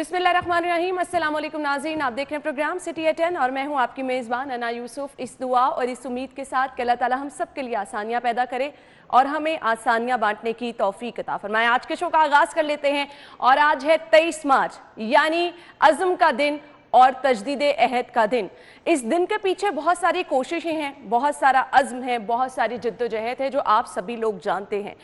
बिस्मिल्लाहिर्रहमानिर्रहीम। अस्सलाम वालेकुम नाज़रीन, आप देख रहे हैं प्रोग्राम सिटी एट 10 और मैं हूं आपकी मेज़बान अना यूसुफ। इस दुआ और इस उम्मीद के साथ कि अल्लाह ताला हम सब के लिए आसानियां पैदा करे और हमें आसानियां बांटने की तौफीक अता फरमाए। आज के शो का आगाज़ कर लेते हैं और आज है 23 मार्च यानी अज़्म का दिन और तजदीद अहद का दिन। इस दिन के पीछे बहुत सारी कोशिशें हैं, बहुत सारा अज़्म है, बहुत सारी जद्दोजहद है जो आप सभी लोग जानते हैं।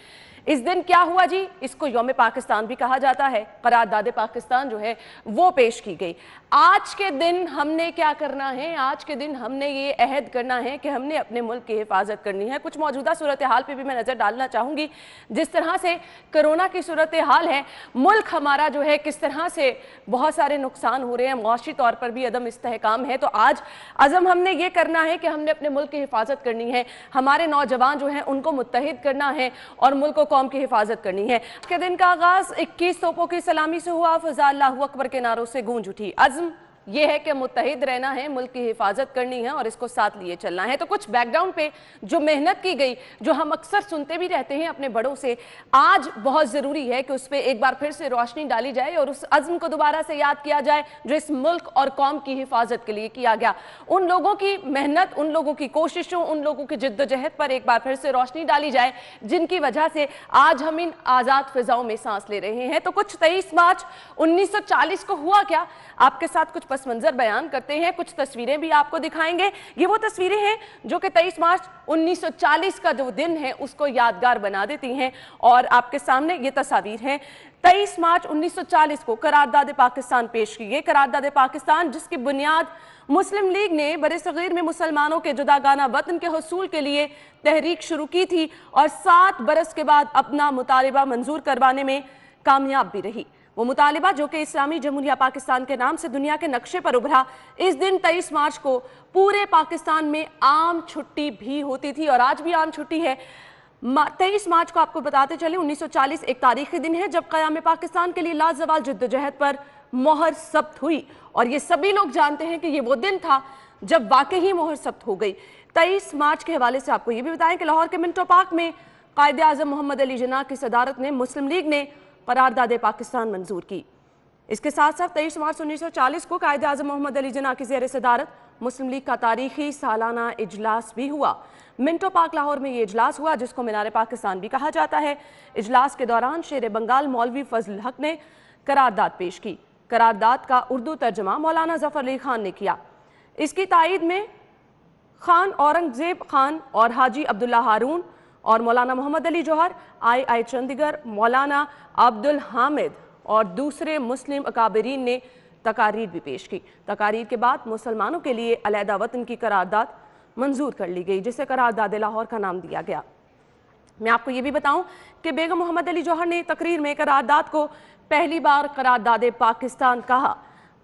इस दिन क्या हुआ जी, इसको यौम पाकिस्तान भी कहा जाता है। करारदाद पाकिस्तान जो है वो पेश की गई। आज के दिन हमने क्या करना है, आज के दिन हमने ये अहद करना है कि हमने अपने मुल्क की हिफाजत करनी है। कुछ मौजूदा सूरत हाल पे भी मैं नज़र डालना चाहूँगी। जिस तरह से कोरोना की सूरत हाल है, मुल्क हमारा जो है किस तरह से बहुत सारे नुकसान हो रहे हैं, मुआशी तौर पर भी अदम इस्तेहकाम है। तो आज अज़म हमने ये करना है कि हमने अपने मुल्क की हिफाजत करनी है, हमारे नौजवान जो हैं उनको मुत्तहिद करना है और मुल्क को कौम की हिफाजत करनी है। के दिन का आगाज 21 तोपों की सलामी से हुआ, फ़ज़ा अल्लाहु अकबर के नारों से गूंज उठी। अज़्म यह है कि मुत्तहिद रहना है, मुल्क की हिफाजत करनी है और इसको साथ लिए चलना है। तो कुछ बैकग्राउंड पे जो मेहनत की गई, जो हम अक्सर सुनते भी रहते हैं अपने बड़ों से, आज बहुत ज़रूरी है कि उस पर एक बार फिर से रोशनी डाली जाए और उस अज़्म को दोबारा से याद किया जाए जो इस मुल्क और कौम की हिफाजत के लिए किया गया। उन लोगों की मेहनत, उन लोगों की कोशिशों, उन लोगों की जिद्दोजहद पर एक बार फिर से रोशनी डाली जाए जिनकी वजह से आज हम इन आज़ाद फिजाओं में सांस ले रहे हैं। तो कुछ 23 मार्च 1940 को हुआ क्या, आपके साथ कुछ पस मंजर बयान करते हैं, कुछ तस्वीरें भी आपको दिखाएंगे। ये वो तस्वीरें हैं जो कि 23 मार्च 1940 का जो दिन है उसको यादगार बना देती हैं और आपके सामने ये तस्वीर हैं। 23 मार्च 1940 को करारदाद पाकिस्तान पेश की गई। करारदाद पाकिस्तान जिसकी बुनियाद मुस्लिम लीग ने बरे-सगीर में मुसलमानों के जुदागाना वतन के हुसूल के लिए तहरीक शुरू की थी और 7 बरस के बाद अपना मुतालिबा मंजूर करवाने में कामयाब भी रही। वो मुतालिबा जो कि इस्लामी जमहूरिया पाकिस्तान के नाम से दुनिया के नक्शे पर उभरा। इस दिन 23 मार्च को पूरे पाकिस्तान में आम छुट्टी भी होती थी और आज भी आम छुट्टी है। 23 मार्च को आपको बताते चले 1940 एक तारीखी दिन है जब क़याम पाकिस्तान के लिए लाजवाल जद्दोजहद पर मोहर सब्त हुई और ये सभी लोग जानते हैं कि ये वो दिन था जब वाकई ही मोहर सब्त हो गई। 23 मार्च के हवाले से आपको ये भी बताएं कि लाहौर के मिंटो पार्क में कायदे आज़म मोहम्मद अली जिन्ना की सदारत में मुस्लिम लीग ने करारदाद पाकिस्तान मंजूर की। इसके साथ साथ 23 मार्च 1940 को कायदे आज़म मोहम्मद अली जिन्ना की ज़ेर सदारत मुस्लिम लीग का तारीखी सालाना इजलास भी हुआ। मिंटो पार्क लाहौर में ये इजलास हुआ जिसको मीनार पाकिस्तान भी कहा जाता है। इजलास के दौरान शेर बंगाल मौलवी फजल हक ने करारदाद पेश की। करारदाद का उर्दू तर्जमा मौलाना जफर अली खान ने किया। इसकी तायद में खान औरंगजेब खान और हाजी अब्दुल्ला हारून और मौलाना मोहम्मद अली जौहर, आई चंडीगढ़, मौलाना अब्दुल हामिद और दूसरे मुस्लिम अकाबरीन ने तकारीर भी पेश की। तकारीर के बाद मुसलमानों के लिए अलहदा वतन की करारदाद मंजूर कर ली गई जिसे करारदाद लाहौर का नाम दिया गया। मैं आपको ये भी बताऊं कि बेगम मोहम्मद अली जौहर ने तकरीर में करारदाद को पहली बार करारदाद पाकिस्तान कहा।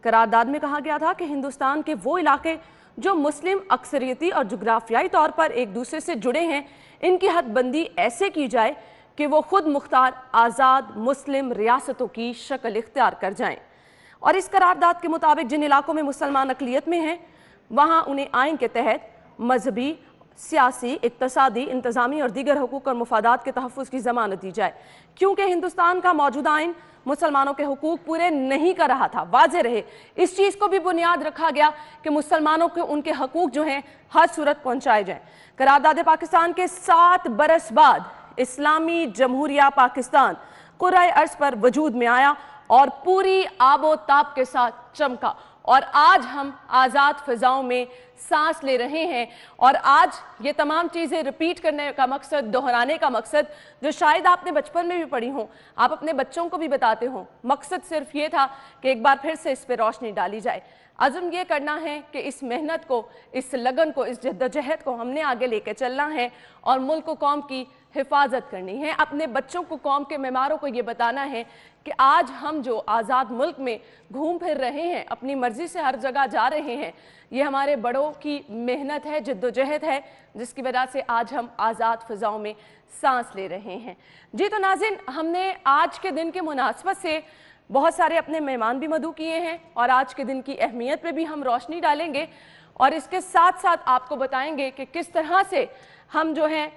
करारदाद में कहा गया था कि हिंदुस्तान के वो इलाके जो मुस्लिम अक्सरियती और जुग्राफियाई तौर पर एक दूसरे से जुड़े हैं, इनकी हदबंदी ऐसे की जाए कि वो खुद मुख्तार आज़ाद मुस्लिम रियासतों की शक्ल इख्तियार कर जाएं और इस करारदाद के मुताबिक जिन इलाकों में मुसलमान अक़लियत में हैं वहाँ उन्हें आइन के तहत मजहबी, सियासी, इक़्तिसादी, इंतज़ामी और दीगर हुकूक और मुफादात के तहफ़्फ़ुज़ की ज़मानत दी जाए। क्योंकि हिंदुस्तान का मौजूदा आइन मुसलमानों के हुकूक पूरे नहीं कर रहा था, वाज़े रहे, इस चीज़ को भी बुनियाद रखा गया कि मुसलमानों के उनके हकूक जो हैं हर सूरत पहुँचाए जाएँ। करारदाद पाकिस्तान के 7 बरस बाद इस्लामी जमहूरिया पाकिस्तान कुराए अर्ज़ पर वजूद में आया और पूरी आबो ताब के साथ चमका और आज हम आज़ाद फिजाओं में सांस ले रहे हैं। और आज ये तमाम चीज़ें रिपीट करने का मकसद, दोहराने का मकसद, जो शायद आपने बचपन में भी पढ़ी हों, आप अपने बच्चों को भी बताते हों, मकसद सिर्फ ये था कि एक बार फिर से इस पर रोशनी डाली जाए। अज़म ये करना है कि इस मेहनत को, इस लगन को, इस जद्दोजहद को हमने आगे लेकर चलना है और मुल्क को, कौम की हिफाजत करनी है। अपने बच्चों को, कौम के मेमारों को ये बताना है कि आज हम जो आज़ाद मुल्क में घूम फिर रहे हैं, अपनी मर्ज़ी से हर जगह जा रहे हैं, ये हमारे बड़ों की मेहनत है, जद्दोजहद है, जिसकी वजह से आज हम आज़ाद फ़िज़ाओं में सांस ले रहे हैं। जी तो नाज़रीन, हमने आज के दिन के मुनासबत से बहुत सारे अपने मेहमान भी मदऊ किए हैं और आज के दिन की अहमियत पे भी हम रोशनी डालेंगे और इसके साथ साथ आपको बताएंगे कि किस तरह से हम जो हैं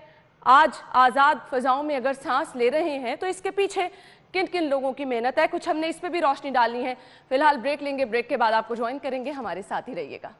आज आज़ाद फ़िज़ाओं में अगर सांस ले रहे हैं तो इसके पीछे किन किन लोगों की मेहनत है, कुछ हमने इस पे भी रोशनी डालनी है। फिलहाल ब्रेक लेंगे, ब्रेक के बाद आपको ज्वाइन करेंगे, हमारे साथ ही रहिएगा।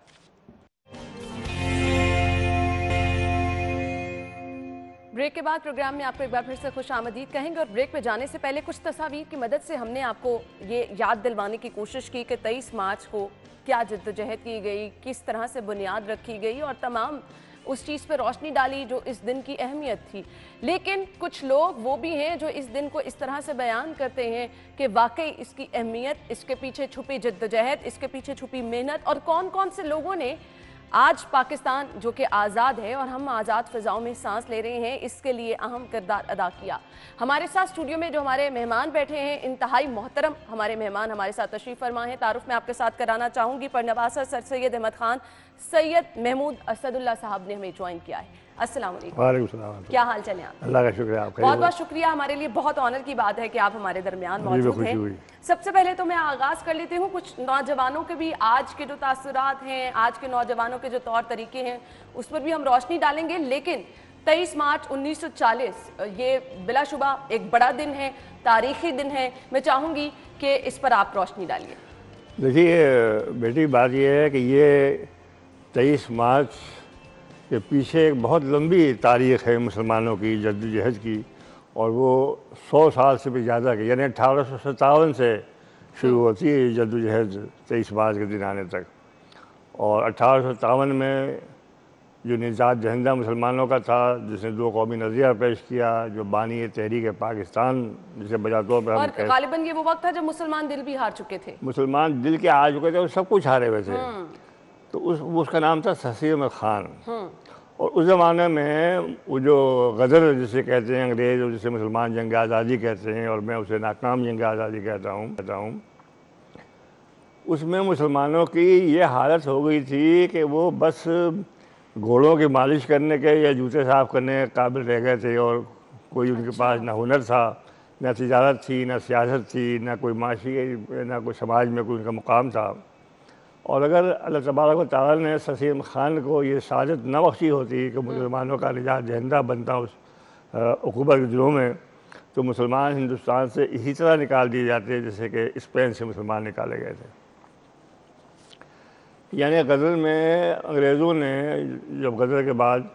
ब्रेक के बाद प्रोग्राम में आपको एक बार फिर से खुश आमदीद कहेंगे और ब्रेक पे जाने से पहले कुछ तस्वीर की मदद से हमने आपको ये याद दिलवाने की कोशिश की कि 23 मार्च को क्या जद्दोजहद की गई, किस तरह से बुनियाद रखी गई और तमाम उस चीज़ पर रोशनी डाली जो इस दिन की अहमियत थी। लेकिन कुछ लोग वो भी हैं जो इस दिन को इस तरह से बयान करते हैं कि वाकई इसकी अहमियत, इसके पीछे छुपी जद्दोजहद, इसके पीछे छुपी मेहनत और कौन कौन से लोगों ने आज पाकिस्तान जो कि आज़ाद है और हम आज़ाद फ़िज़ाओं में सांस ले रहे हैं, इसके लिए अहम किरदार अदा किया। हमारे साथ स्टूडियो में जो हमारे मेहमान बैठे हैं, इंतहाई मोहतरम हमारे मेहमान हमारे साथ तशरीफ़ फरमा हैं। तारुफ में आपके साथ कराना चाहूँगी, परनवासा सर सैयद अहमद ख़ान सैयद महमूद असदुल्ला साहब ने हमें ज्वाइन किया है। अस्सलाम वालेकुम। वालेकुम सलाम। क्या हाल चले आप? अल्लाह का शुक्रिया आपका। बहुत बहुत शुक्रिया, हमारे लिए बहुत ऑनर की बात है कि आप हमारे दरमियान मौजूद हैं। सबसे पहले तो मैं आगाज़ कर लेती हूँ कुछ नौजवानों के भी आज के जो तासुरात हैं, आज के नौजवानों के जो तौर तरीके हैं, उस पर भी हम रोशनी डालेंगे। लेकिन 23 मार्च 1940 ये बिलाशुबा एक बड़ा दिन है, तारीख़ी दिन है। मैं चाहूँगी कि इस पर आप रोशनी डालिए। देखिए बेटी, बात यह है कि ये 23 मार्च के पीछे एक बहुत लंबी तारीख़ है मुसलमानों की जद्दोजहद की, और वो 100 साल से भी ज़्यादा की, यानी 1857 से शुरू होती है ये जद्दोजहद 23 मार्च के दिन आने तक। और 1857 में जो निजात जहंदा मुसलमानों का था, जिसने 2 कौमी नज़रिया पेश किया, जो बानी तहरीक पाकिस्तान जिसे बजा तौर पर और गालिबन ये वो वक्त था जब मुसलमान दिल भी हार चुके थे। मुसलमान दिल के आ चुके थे और सब कुछ हारे हुए थे। तो उसका नाम था ससीर अहमद ख़ान। और उस ज़माने में वो जो गदर जिसे कहते हैं अंग्रेज़, और जिसे मुसलमान जंग आज़ादी कहते हैं और मैं उसे नाकाम जंग आज़ादी कहता हूँ, उसमें मुसलमानों की ये हालत हो गई थी कि वो बस घोड़ों की मालिश करने के या जूते साफ़ करने के काबिल रह गए थे, और कोई उनके पास ना हुनर था, ना तिजारत थी, ना सियासत थी, ना कोई माशी, ना कोई समाज में कोई उनका मुकाम था। और अगर अल्लाह तबारक व तआला ने ससीर अहमद ख़ान को ये सादत न बख्शी होती कि मुसलमानों का निजात जहंदा बनता उस उक़ूबत के दिनों में, तो मुसलमान हिंदुस्तान से इसी तरह निकाल दिए जाते जैसे कि स्पेन से मुसलमान निकाले गए थे। यानी गदर में अंग्रेज़ों ने जब गदर के बाद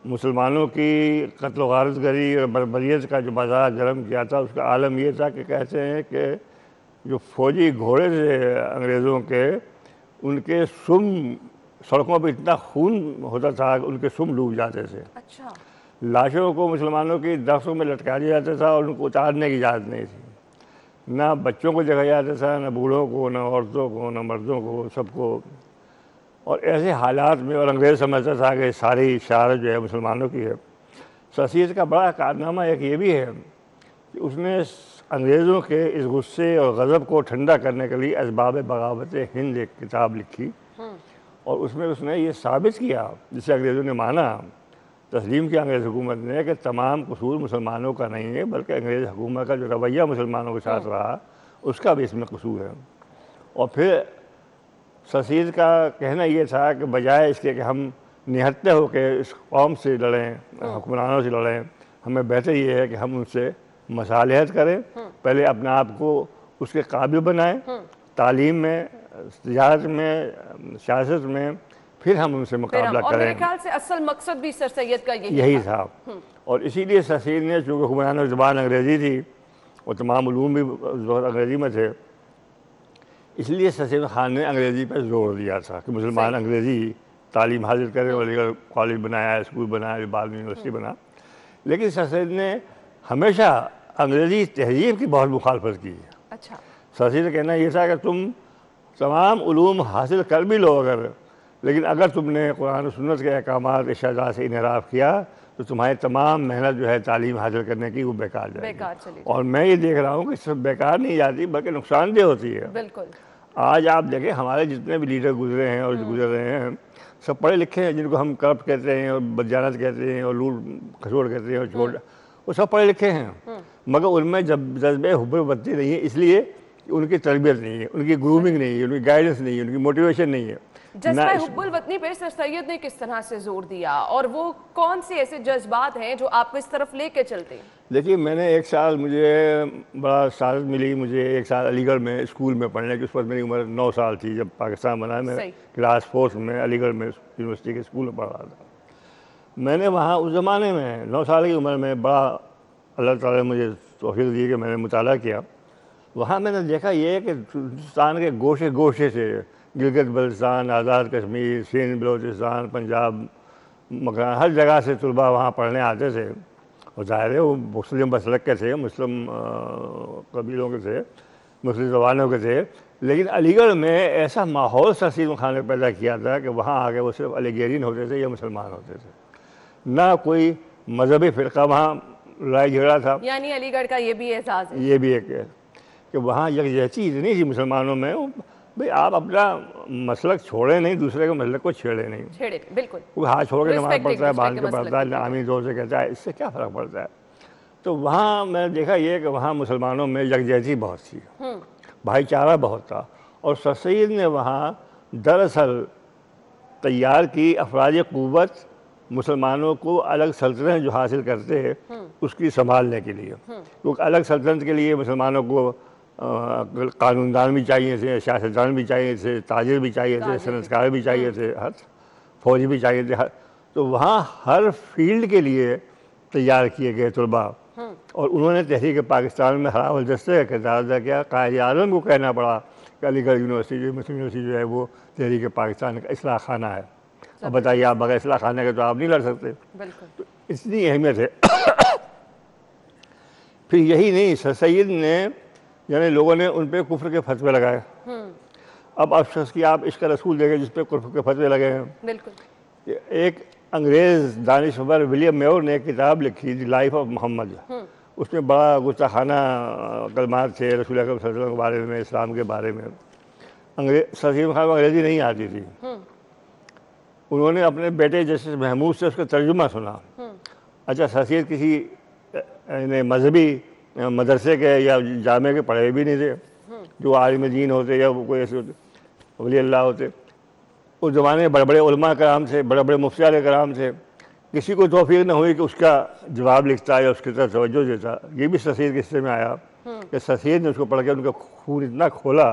मुसलमानों की कत्ल व गारत गरी और बर्बरियत का जो बाज़ार गर्म किया था, उसका आलम यह था कि कहते हैं कि जो फ़ौजी घोड़े थे अंग्रेज़ों के, उनके सुम सड़कों पर इतना खून होता था कि उनके सुम डूब जाते थे। अच्छा। लाशों को मुसलमानों की दरख्तों में लटका दिया जाता था और उनको उतारने की इजाज़त नहीं थी। ना बच्चों को जगह जाता था, ना बूढ़ों को, ना औरतों को, ना मर्दों को, सबको। और ऐसे हालात में, और अंग्रेज़ समझता था कि सारी शरारत जो है मुसलमानों की है। ससीर का बड़ा कारनामा एक ये भी है कि उसने अंग्रेज़ों के इस गुस्से और गज़ब को ठंडा करने के लिए असबाब बगावत हिंद एक किताब लिखी, और उसमें उसने ये साबित किया, जिसे अंग्रेज़ों ने माना, तस्लीम किया अंग्रेज़ हुकूमत ने, कि तमाम कसूर मुसलमानों का नहीं है, बल्कि अंग्रेज़ हुकूमत का जो रवैया मुसलमानों के साथ रहा उसका भी इसमें कसूर है। और फिर ससीर का कहना ये था कि बजाय इसके कि हम निहत्ते होकर इस कौम से लड़ें, हुक्मरानों से लड़ें, हमें बेहतर ये है कि हम उनसे मसालहत करें, पहले अपने आप को उसके काबिल बनाएं, तालीम में, तिजारत में, सियासत में, फिर हम उनसे मुकाबला करें। और मेरे ख्याल से असल मकसद भी सर सैयद का यही था। और इसीलिए ससीर ने, चूँकि हुक्मरानों की ज़बान अंग्रेज़ी थी और तमाम उलूम भी अंग्रेज़ी में थे, इसलिए ससीर ख़ान ने अंग्रेज़ी पर जोर दिया था कि मुसलमान अंग्रेज़ी तालीम हासिल करें। और कॉलेज बनाया, स्कूल बनाया, बाद में यूनिवर्सिटी बना। लेकिन ससीर ने हमेशा अंग्रेज़ी तहजीब की बहुत मुखालफत की है। अच्छा। ससीर का कहना यह था कि तुम तमाम उलूम हासिल कर भी लो अगर, लेकिन अगर तुमने कुरान और सुन्नत के अहकामात इशारा से इनहराफ किया तो तुम्हारी तमाम मेहनत जो है तालीम हासिल करने की वो बेकार जाएगी। और मैं ये देख रहा हूँ कि सिर्फ बेकार नहीं जाती बल्कि नुकसानदेह होती है। बिल्कुल। आज आप देखें हमारे जितने भी लीडर गुजरे हैं और गुजर रहे हैं, सब पढ़े लिखे हैं, जिनको हम करप्ट कहते हैं और बदजानत कहते हैं और लूट खसोड़ कहते हैं और छोड़, वो सब पढ़े लिखे हैं, मगर उनमें जब जज्बे हुब्ब बत्ती नहीं है, इसलिए उनकी तरबियत नहीं है, उनकी ग्रूमिंग नहीं है, उनकी गाइडेंस नहीं है, उनकी मोटिवेशन नहीं है। जज्बा हुब्बुल वतनी पे सर सैयद ने किस तरह से जोर दिया और वो कौन से ऐसे जज्बात हैं जो आपको इस तरफ लेके चलते हैं? देखिए, मैंने एक साल, मुझे बड़ा सादत मिली, मुझे एक साल अलीगढ़ में स्कूल में पढ़ने की। उस वक्त मेरी उम्र 9 साल थी जब पाकिस्तान बना। मैं क्लास 4 में अलीगढ़ में यूनिवर्सिटी के स्कूल में पढ़ रहा था। मैंने वहाँ उस ज़माने में 9 साल की उम्र में बड़ा अल्लाह ताला ने मुझे तौफीक दी कि मैंने मुताला किया। वहाँ मैंने देखा ये कि हिंदुस्तान के गोशे गोशे से, गिलगित बल्तिस्तान, आज़ाद कश्मीर, सिंध, बलोचिस्तान, पंजाब, मकान, हर जगह से तलबा वहाँ पढ़ने आते थे। और ज़ाहिर है वो मुस्लिम मसलक के थे, मुस्लिम कबीलों के थे, मुस्लिम ज़बानों के थे। लेकिन अलीगढ़ में ऐसा माहौल ससीम खान ने पैदा किया था कि वहाँ आके वो सिर्फ अलीगेरियन होते थे या मुसलमान होते थे, ना कोई मजहबी फ़िरका वहाँ लड़ाई झगड़ा था। यानी अलीगढ़ का ये भी एहसास है, ये भी एक है कि वहाँ यकजहती इतनी थी मुसलमानों में, भाई आप अपना मसलक छोड़े नहीं, दूसरे के मसलक को छेड़े नहीं। बिल्कुल। वो हाथ छोड़ के नमाज पढ़ता है, बांध के पढ़ता है, आमी जोर से कहता है, इससे क्या फ़र्क पड़ता है। तो वहाँ मैंने देखा ये कि वहाँ मुसलमानों में यकजहती बहुत थी, भाईचारा बहुत था। और सर सैयद ने वहाँ दरअसल तैयार की अफराज क़ुव्वत मुसलमानों को अलग सल्तनत जो हासिल करते हैं उसकी संभालने के लिए। क्योंकि अलग सल्तनत के लिए मुसलमानों को कानूनदान भी चाहिए थे, सियासतदान भी चाहिए थे, ताजिर भी चाहिए थे, सनतकार भी चाहिए थे, हर फौज भी चाहिए थे। तो वहाँ हर फील्ड के लिए तैयार किए गए तलबा। और उन्होंने तहरीक पाकिस्तान में हरा वलदस्ते का किरदार अदा किया। कायद आज़म को कहना पड़ा कि अलीगढ़ यूनिवर्सिटी जो मुस्लिम यूनिवर्सिटी जो है वो तहरीक पाकिस्तान का इसलाह खाना है। अब बताइए, आप बगैर इसलाह खाने के तो आप नहीं लड़ सकते। तो इतनी अहमियत है। फिर यही नहीं, सर सैयद ने, यानी लोगों ने उन पर कुफ्र के फतवे लगाए। अब अफसोस कि आप इसका रसूल देखें जिस पे कुफ्र के फतवे लगे हैं। बिल्कुल। एक अंग्रेज़ दानिशवर विलियम मेयर ने एक किताब लिखी थी, लाइफ ऑफ मोहम्मद। उसमें बड़ा गुस्ताखाना कलमात थे रसूल अकरम सल्लल्लाहु अलैहि वसल्लम के बारे में, इस्लाम के बारे में। सलीम खान को अंग्रेज़ी नहीं आती थी। उन्होंने अपने बेटे जस्टिस महमूद से उसका तर्जुमा सुना। अच्छा, सैयद किसी मजहबी मदरसे के या जामे के पढ़े भी नहीं थे, जो आलिम दीन होते या कोई ऐसे होते, वली अल्लाह होते। उस ज़माने में बड़े बड़े उलमा कराम थे, बड़े बड़े मुफ्ती कराम थे। किसी को तौफीक न हुई कि उसका जवाब लिखता या उसकी तरफ तवज्जो देता। ये भी सैयद के हिस्से में आया कि सैयद ने उसको पढ़ के उनका खून इतना खोला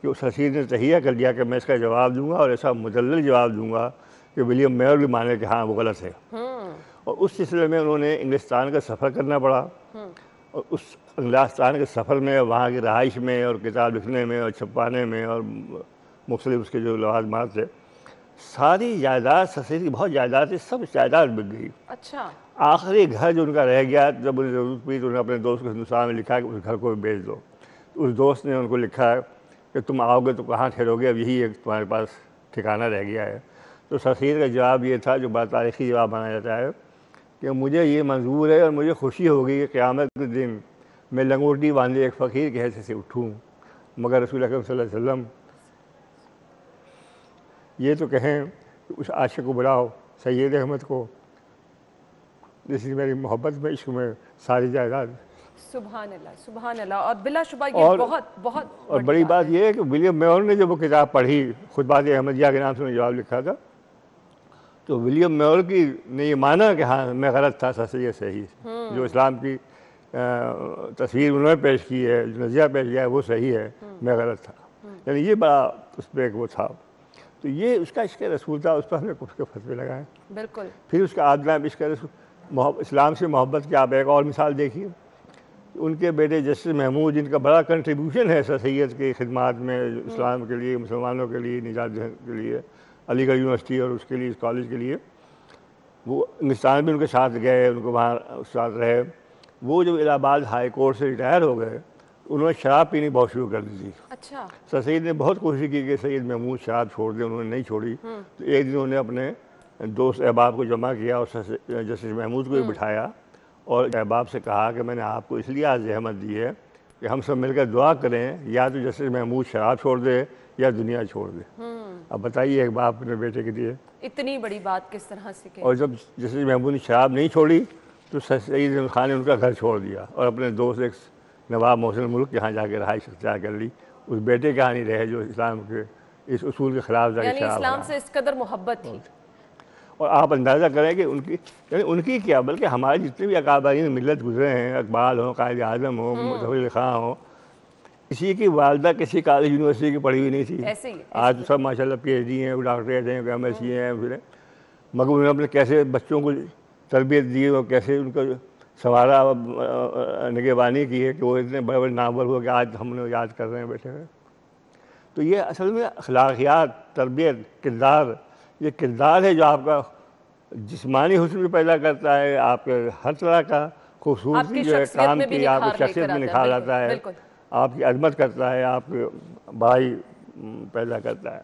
कि उस सैयद ने तहिया कर दिया कि मैं इसका जवाब दूंगा और ऐसा मुदल्लल जवाब दूंगा कि विलियम मेयर भी माने कि हाँ वो गलत है। और उस सिलसिले में उन्होंने इंग्लिस्तान का सफ़र करना पड़ा। और उस इंग्लिस्तान के सफ़र में, वहाँ की रहाइश में और किताब लिखने में और छपवाने में और मुख्तलिफ उसके जो लवाज़मात थे, सारी जायदाद सैयद की बहुत जायदाद थी, सब जायदाद बिक गई। अच्छा। आखिरी घर जो उनका रह गया, जब उन्हें ज़रूरत पड़ी तो उन्होंने अपने दोस्त को हिंदुस्तान में लिखा कि उस घर को बेच दो। तो उस दोस्त ने उनको लिखा कि तुम आओगे तो कहाँ ठहरोगे, अब यही एक तुम्हारे पास ठिकाना रह गया है। तो सैयद का जवाब ये था, जो बड़ा तारीख़ी जवाब माना जाता है, कि मुझे ये मंजूर है और मुझे खुशी होगी कि क़यामत के दिन मैं लंगोटी बांधे एक फ़कीर के हैसियत से उठूँ, मगर रसूल अकरम सल्लल्लाहु अलैहि वसल्लम ये तो कहें कि उस आशिक़ को बुलाओ, सैयद अहमद को, जिसकी मेरी मोहब्बत में, इश्क में सारी जायदाद। सुभान अल्लाह, सुभान अल्लाह। और बिलाशुबा ये बहुत बहुत और बड़ी बात यह है कि विलियम मेयर ने जब वो किताब पढ़ी, खुतबात अहमदिया के नाम से उन्होंने जवाब लिखा था, तो विलियम मेयर की ने ये माना कि हाँ मैं गलत था, सैयद सही, जो इस्लाम की तस्वीर उन्होंने पेश की है, जो नज़रिया पेश किया है वो सही है, मैं गलत था। यानी ये बड़ा उस पर एक वो था। तो ये उसका इश्क़ रसूल था, उस पर हमने कुछ के फतवे लगाए। बिल्कुल। फिर उसका आदना इश्क़ रसूल, इस्लाम से मोहब्बत की आप एक और मिसाल देखिए। उनके बेटे जस्टिस महमूद, जिनका बड़ा कंट्रीब्यूशन है सैयद की खिदमात में, इस्लाम के लिए, मुसलमानों के लिए, निजात के लिए, अलीगढ़ यूनिवर्सिटी और उसके लिए, इस कॉलेज के लिए, वो इंग्लिस्तान भी उनके साथ गए, उनको वहाँ साथ रहे। वो जब इलाहाबाद हाई कोर्ट से रिटायर हो गए, उन्होंने शराब पीनी बहुत शुरू कर दी थी। अच्छा। सैयद ने बहुत कोशिश की कि सैयद महमूद शराब छोड़ दें, उन्होंने नहीं छोड़ी। तो एक दिन उन्होंने अपने दोस्त अहबाब को जमा किया और जस्टिस महमूद को भी बिठाया और अहबाब से कहा कि मैंने आपको इसलिए आज जहमत दी है कि हम सब मिलकर दुआ करें, या तो जस्टिस महमूद शराब छोड़ दे या दुनिया छोड़ दे। अब बताइए, एक बाप अपने बेटे के लिए इतनी बड़ी बात किस तरह से कहे। और जब जस्टिस महमूद ने शराब नहीं छोड़ी तो सैयद अहमद खान ने उनका घर छोड़ दिया और अपने दोस्त एक नवाब मोहसिन मुल्क यहाँ जाकर रहाइश अख्तियार कर ली। उस बेटे कहानी रहे जो इस्लाम के इस उसूल के खिलाफ जाके यानी शराब इस्लाम हराम। से इस कदर मोहब्बत थी। और आप अंदाज़ा करें कि उनकी, यानी उनकी क्या, बल्कि हमारे जितने भी अकाबारीन मिलत गुजरे हैं, इकबाल हो, कायद आज़म हो, मुज़फ़्फ़र खां हो, किसी की वालदा किसी कॉलेज यूनिवर्सिटी की पढ़ी हुई नहीं थी। ऐसे ही आज तो सब माशाल्लाह PhD हैं, डॉक्टरेट हैं, MSc हैं, फिर मगर उन्होंने अपने कैसे बच्चों को तरबियत दी और कैसे उनका संवारा निगहबानी की है कि वो इतने बड़े बड़े नावल हुए कि आज हम उन्हें याद कर रहे हैं बैठे हुए। तो ये असल में अखलाकियात, तरबियत, किरदार, ये किरदार है जो आपका जिस्मानी हुस्न भी पैदा करता है, आपके हर तरह का खूबसूरती जो है काम की आपकी शख्सियत में निखार आता है, आपकी अजमत करता है, आपके भाई पैदा करता है।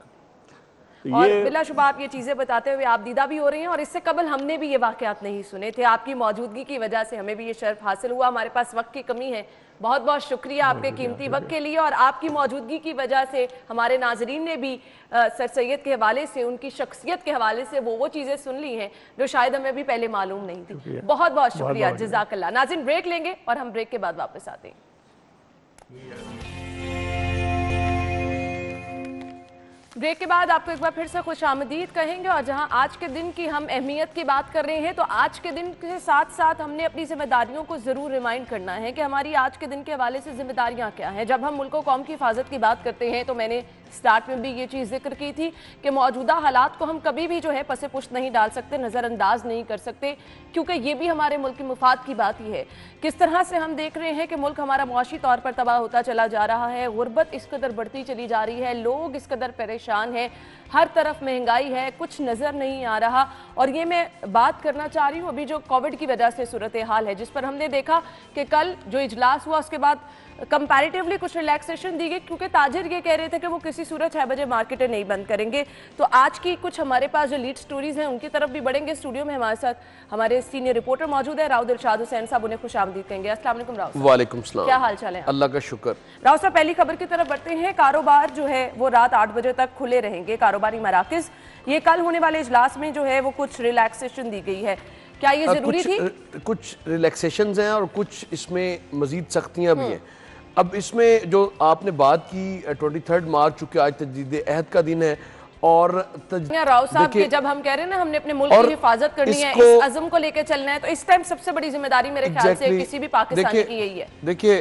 तो और बिलाशुबा आप ये चीज़ें बताते हुए आप दीदा भी हो रही हैं, और इससे कबल हमने भी ये वाक़यात नहीं सुने थे। आपकी मौजूदगी की वजह से हमें भी ये शर्फ हासिल हुआ। हमारे पास वक्त की कमी है, बहुत बहुत शुक्रिया आपके कीमती वक्त के लिए। और आपकी मौजूदगी की वजह से हमारे नाजरीन ने भी सर सैयद के हवाले से, उनकी शख्सियत के हवाले से वो चीज़ें सुन ली हैं जो शायद हमें भी पहले मालूम नहीं थी। बहुत बहुत शुक्रिया, जज़ाकल्लाह। नाज़रीन ब्रेक लेंगे और हम ब्रेक के बाद वापस आते हैं। ब्रेक के बाद आपको एक बार फिर से खुशामदीद कहेंगे। और जहां आज के दिन की हम अहमियत की बात कर रहे हैं, तो आज के दिन के साथ साथ हमने अपनी जिम्मेदारियों को ज़रूर रिमाइंड करना है कि हमारी आज के दिन के हवाले से जिम्मेदारियां क्या हैं। जब हम मुल्क कौम की हिफाजत की बात करते हैं, तो मैंने स्टार्ट में भी ये चीज़ जिक्र की थी कि मौजूदा हालात को हम कभी भी जो है पसे पुष्ट नहीं डाल सकते, नज़रअंदाज नहीं कर सकते, क्योंकि ये भी हमारे मुल्क के मुफाद की बात ही है। किस तरह से हम देख रहे हैं कि मुल्क हमारा मुआशी तौर पर तबाह होता चला जा रहा है, गुर्बत इस कदर बढ़ती चली जा रही है, लोग इस कदर परेशान हैं, हर तरफ महंगाई है, कुछ नज़र नहीं आ रहा। और ये मैं बात करना चाह रही हूँ अभी जो कोविड की वजह से सूरत हाल है, जिस पर हमने देखा कि कल जो इजलास हुआ उसके बाद कंपैरेटिवली कुछ रिलैक्सेशन दी गई, क्योंकि ताजिर ये कह रहे थे कि वो किसी सूरत 6 बजे मार्केटें नहीं बंद करेंगे। तो आज की कुछ हमारे पास जो लीड स्टोरीज हैं उनकी तरफ भी बढ़ेंगे। स्टूडियो में हमारे साथ हमारे सीनियर रिपोर्टर मौजूद है, राव दिलशाद हुसैन साहब, उन्हें खुशामदीद कहेंगे। अस्सलाम वालेकुम राव साहब। वालेकुम सलाम। क्या हाल चाल है? अल्लाह का शुक्र। राव साहब, पहली खबर की तरफ बढ़ते हैं। कारोबार जो है वो रात 8 बजे तक खुले रहेंगे, कारोबारी मराकज़। ये कल होने वाले इजलास में जो है वो कुछ रिलैक्सेशन दी गई है, क्या ये जरूरी थी? कुछ रिलैक्सेशंस हैं और कुछ इसमें मजीद सख्तियां भी हैं। अब इसमें जो आपने बात की 23 मार्च, चूंकि आज तजदीद अहद का दिन है, और राव साहब के जब हम कह रहे हैं ना हमने अपने मुल्क की हिफाजत करनी है, इस अज़म को लेकर चलना है, तो इस टाइम सबसे बड़ी जिम्मेदारी मेरे ख्याल से किसी भी पाकिस्तानी की यही है। देखिए,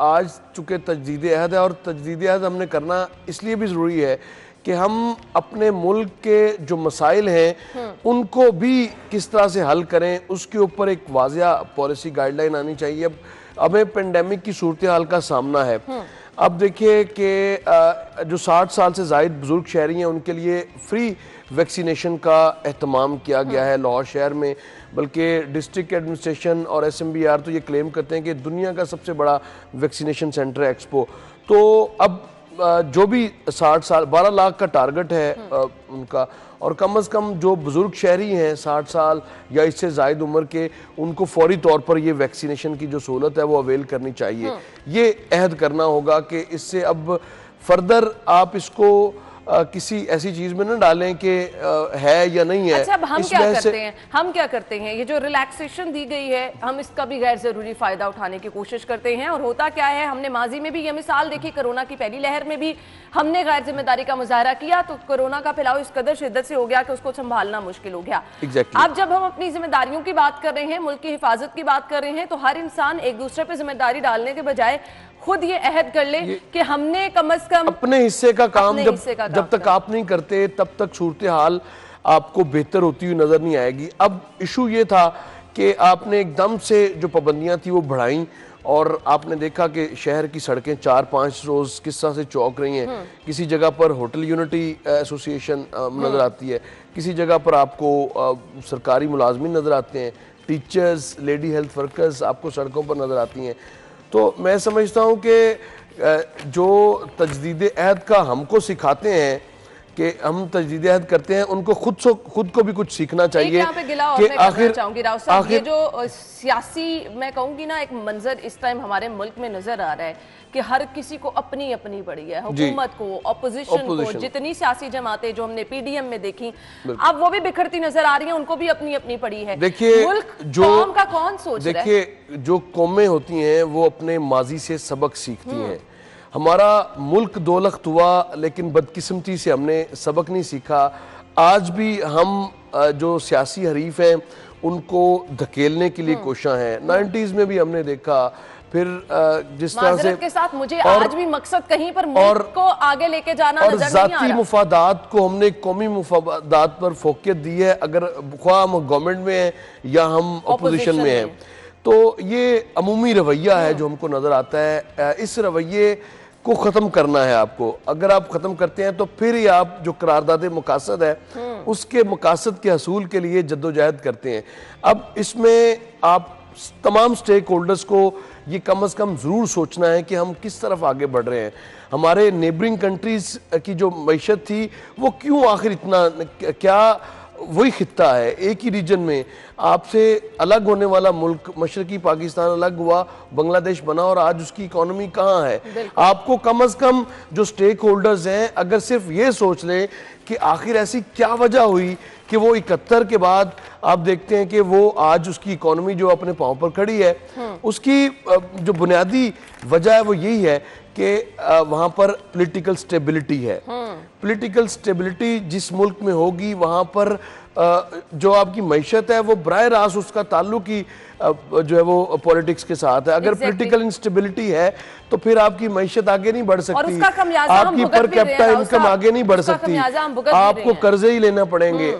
आज चूंकि तजदीद अहद है, और तजदीद अहद हमने करना इसलिए भी ज़रूरी है कि हम अपने मुल्क के जो मसाइल हैं उनको भी किस तरह से हल करें, उसके ऊपर एक वाज़िया पॉलिसी गाइडलाइन आनी चाहिए। अब हमें पेंडेमिक की सूरत हाल का सामना है। अब देखिए कि जो 60 साल से ज़ायद बुजुर्ग शहरी हैं उनके लिए फ्री वैक्सीनेशन का एहतमाम किया गया है लाहौर शहर में, बल्कि डिस्ट्रिक्ट एडमिनिस्ट्रेशन और SMBR तो ये क्लेम करते हैं कि दुनिया का सबसे बड़ा वैक्सीनेशन सेंटर है एक्सपो। तो अब जो भी 60 साल 12 लाख का टारगेट है उनका, और कम से कम जो बुजुर्ग शहरी हैं 60 साल या इससे ज़ायद उम्र के, उनको फौरी तौर पर ये वैक्सीनेशन की जो सहूलत है वो अवेल करनी चाहिए। ये अहद करना होगा कि इससे अब फर्दर आप इसको किसी ऐसी चीज में न डालें कि है या नहीं है। अच्छा, अब हम क्या करते हैं ये जो रिलैक्सेशन दी गई है, हम इसका भी गैर जरूरी फायदा उठाने की कोशिश करते हैं। और होता क्या है, हमने माजी में भी ये मिसाल देखी, कोरोना की पहली लहर में भी हमने गैर जिम्मेदारी का मुजाहरा किया तो कोरोना का फैलाव इस कदर शिद्दत से हो गया कि उसको संभालना मुश्किल हो गया। अब जब हम अपनी जिम्मेदारियों की बात कर रहे हैं, मुल्क की हिफाजत की बात कर रहे हैं, तो हर इंसान एक दूसरे पर जिम्मेदारी डालने के बजाय खुद ये अहद कर ले कि हमने कम से कम अपने हिस्से का काम जब तक आप नहीं करते तब तक सूरत हाल आपको बेहतर होती हुई नजर नहीं आएगी। अब इशू ये था कि आपने एकदम से जो पाबंदियां थी वो बढ़ाई, और आपने देखा कि शहर की सड़कें 4-5 रोज किस तरह से चौक रही हैं। किसी जगह पर होटल यूनिटी एसोसिएशन नजर आती है, किसी जगह पर आपको सरकारी मुलाजमीन नजर आते हैं, टीचर्स, लेडी हेल्थ वर्कर्स आपको सड़कों पर नजर आती हैं। तो मैं समझता हूँ कि जो तजदीद अहद का हमको सिखाते हैं कि हम तजदीद अहद करते हैं, उनको खुद को भी कुछ सीखना चाहिए। कि आखिर ये जो सियासी मैं कहूँगी ना एक मंजर इस टाइम हमारे मुल्क में नजर आ रहा है कि हर किसी को अपनी अपनी पड़ी है, हुकूमत को, ऑपोजिशन को, जितनी सियासी जमातें जो हमने PDM में देखी अब वो भी बिखरती नजर आ रही हैं, उनको भी अपनी अपनी पड़ी है। देखिए, मुल्क कौम का कौन सोच रहा है? देखिए, जो कौमें होती हैं वो अपने माजी से सबक सीखती हैं। हमारा मुल्क दौलत हुआ, लेकिन बदकिस्मती से हमने सबक नहीं सीखा। आज भी हम जो सियासी हरीफ हैं उनको धकेलने के लिए कोशिशां हैं। 90s में भी हमने देखा, फिर जिस तरह से के साथ मुझे आज भी मकसद कहीं पर मुल्क को आगे लेके जाना और नजर नहीं आ जाती रहा। मुफादात को हमने कौमी मुफादात पर फोकियत दी है, अगर ख्वाह हम गवर्नमेंट में हैं या हम अपोजिशन में हैं। तो ये अमूमी रवैया है जो हमको नजर आता है। इस रवैये को ख़त्म करना है आपको। अगर आप ख़त्म करते हैं तो फिर ही आप जो करारदाद मकासद है उसके मकासद के हसूल के लिए जद्दोजहद करते हैं। अब इसमें आप तमाम स्टेक होल्डर्स को ये कम अज़ कम ज़रूर सोचना है कि हम किस तरफ आगे बढ़ रहे हैं। हमारे नेबरिंग कंट्रीज़ की जो मईशत थी वो क्यों आखिर इतना, क्या वही खित्ता है एक ही रीजन में आपसे अलग होने वाला मुल्क, मशरकी पाकिस्तान अलग हुआ, बांग्लादेश बना और आज उसकी इकोनॉमी कहाँ है। आपको कम अज़ कम जो स्टेक होल्डर्स हैं अगर सिर्फ ये सोच लें कि आखिर ऐसी क्या वजह हुई कि वो 71 के बाद आप देखते हैं कि वो आज उसकी इकोनॉमी जो अपने पाँव पर खड़ी है, उसकी जो बुनियादी वजह है वो यही है कि वहाँ पर पॉलिटिकल स्टेबिलिटी है। पॉलिटिकल स्टेबिलिटी जिस मुल्क में होगी वहाँ पर जो आपकी मईशत है वो बराह रास्त उसका ताल्लुक ही जो है वो पॉलिटिक्स के साथ है। अगर पॉलिटिकल इंस्टेबिलिटी है तो फिर आपकी मईशत आगे नहीं बढ़ सकती, आपकी पर कैपिटा इनकम आगे नहीं बढ़ सकती, आपको कर्जे ही लेना पड़ेंगे।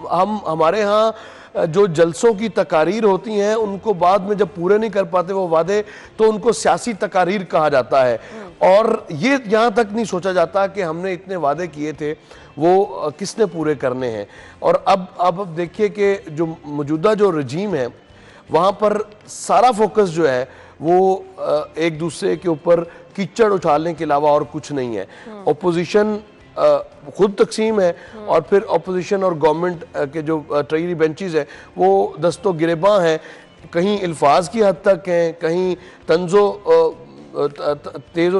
हम हमारे यहाँ जो जलसों की तकारीर होती हैं उनको बाद में जब पूरे नहीं कर पाते वो वादे, तो उनको सियासी तकारीर कहा जाता है। और ये यहाँ तक नहीं सोचा जाता कि हमने इतने वादे किए थे वो किसने पूरे करने हैं। और अब देखिए कि जो मौजूदा जो रजीम है वहाँ पर सारा फोकस जो है वो एक दूसरे के ऊपर कीचड़ उछालने के अलावा और कुछ नहीं है। ओपोजिशन खुद तकसीम है और फिर अपोजिशन और गवर्नमेंट के जो ट्रेजरी बेंचेस है वो दस्तों गिरेबां हैं, कहीं अल्फाज की हद तक हैं, कहीं तंजो तेज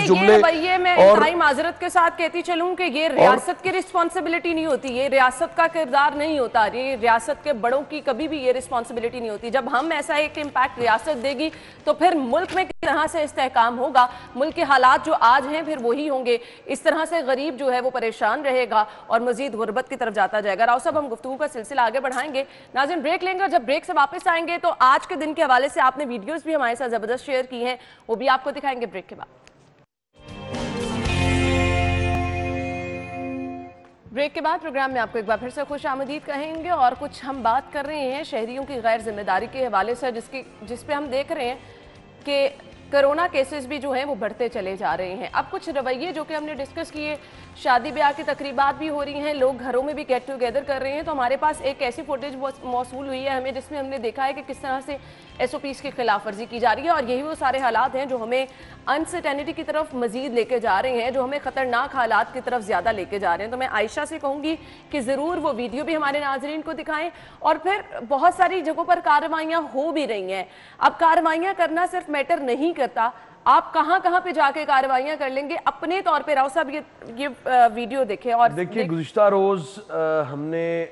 जुमले। ये मैं इंतहाई माजरत के साथ कहती चलूं कि ये रियासत की रिस्पॉन्सिबिलिटी नहीं होती, ये रियासत का किरदार नहीं होता, ये रियासत के बड़ों की कभी भी ये रिस्पॉन्सिबिलिटी नहीं होती। जब हम ऐसा एक इम्पैक्ट रियासत देगी तो फिर मुल्क में किस तरह से इस्तेहकाम होगा, मुल्क के हालात जो आज हैं फिर वही होंगे। इस तरह से गरीब जो है वो परेशान रहेगा और मजीद गुर्बत की तरफ जाता जाएगा। राव साहब, हम गुफ्तगू का सिलसिला आगे बढ़ाएंगे। नाज़रीन, ब्रेक लेंगे और जब ब्रेक से वापस आएंगे तो आज के दिन के हवाले से आपने वीडियोस भी हमारे साथ जबरदस्त शेयर की हैं, वो भी आपको दिखाएंगे ब्रेक के बाद। ब्रेक के बाद प्रोग्राम में आपको एक बार फिर से खुश आमदीद कहेंगे और कुछ हम बात कर रहे हैं शहरियों की गैर जिम्मेदारी के हवाले से, जिस पे हम देख रहे हैं कि कोरोना केसेस भी जो हैं वो बढ़ते चले जा रहे हैं। अब कुछ रवैये जो कि हमने डिस्कस किए, शादी ब्याह की तकरीबात भी हो रही हैं, लोग घरों में भी गेट टुगेदर कर रहे हैं, तो हमारे पास एक ऐसी फुटेज मौसूल हुई है हमें जिसमें हमने देखा है कि किस तरह से SOPs की खिलाफ वर्जी की जा रही है। और यही वो सारे हालात हैं जो हमें अनसर्टेनिटी की तरफ मजीद लेके जा रहे हैं, जो हमें खतरनाक हालात की तरफ ज़्यादा लेके जा रहे हैं। तो मैं आयशा से कहूँगी कि ज़रूर वो वीडियो भी हमारे नाजरीन को दिखाएं। और फिर बहुत सारी जगहों पर कार्रवाइयाँ हो भी रही हैं। अब कार्रवाइयाँ करना सिर्फ मैटर नहीं करता, आप कहां पे जाके कार्रवाइयां कर लेंगे अपने तौर पे। राव साहब, ये वीडियो देखें और देखिए गुज़िश्ता रोज हमने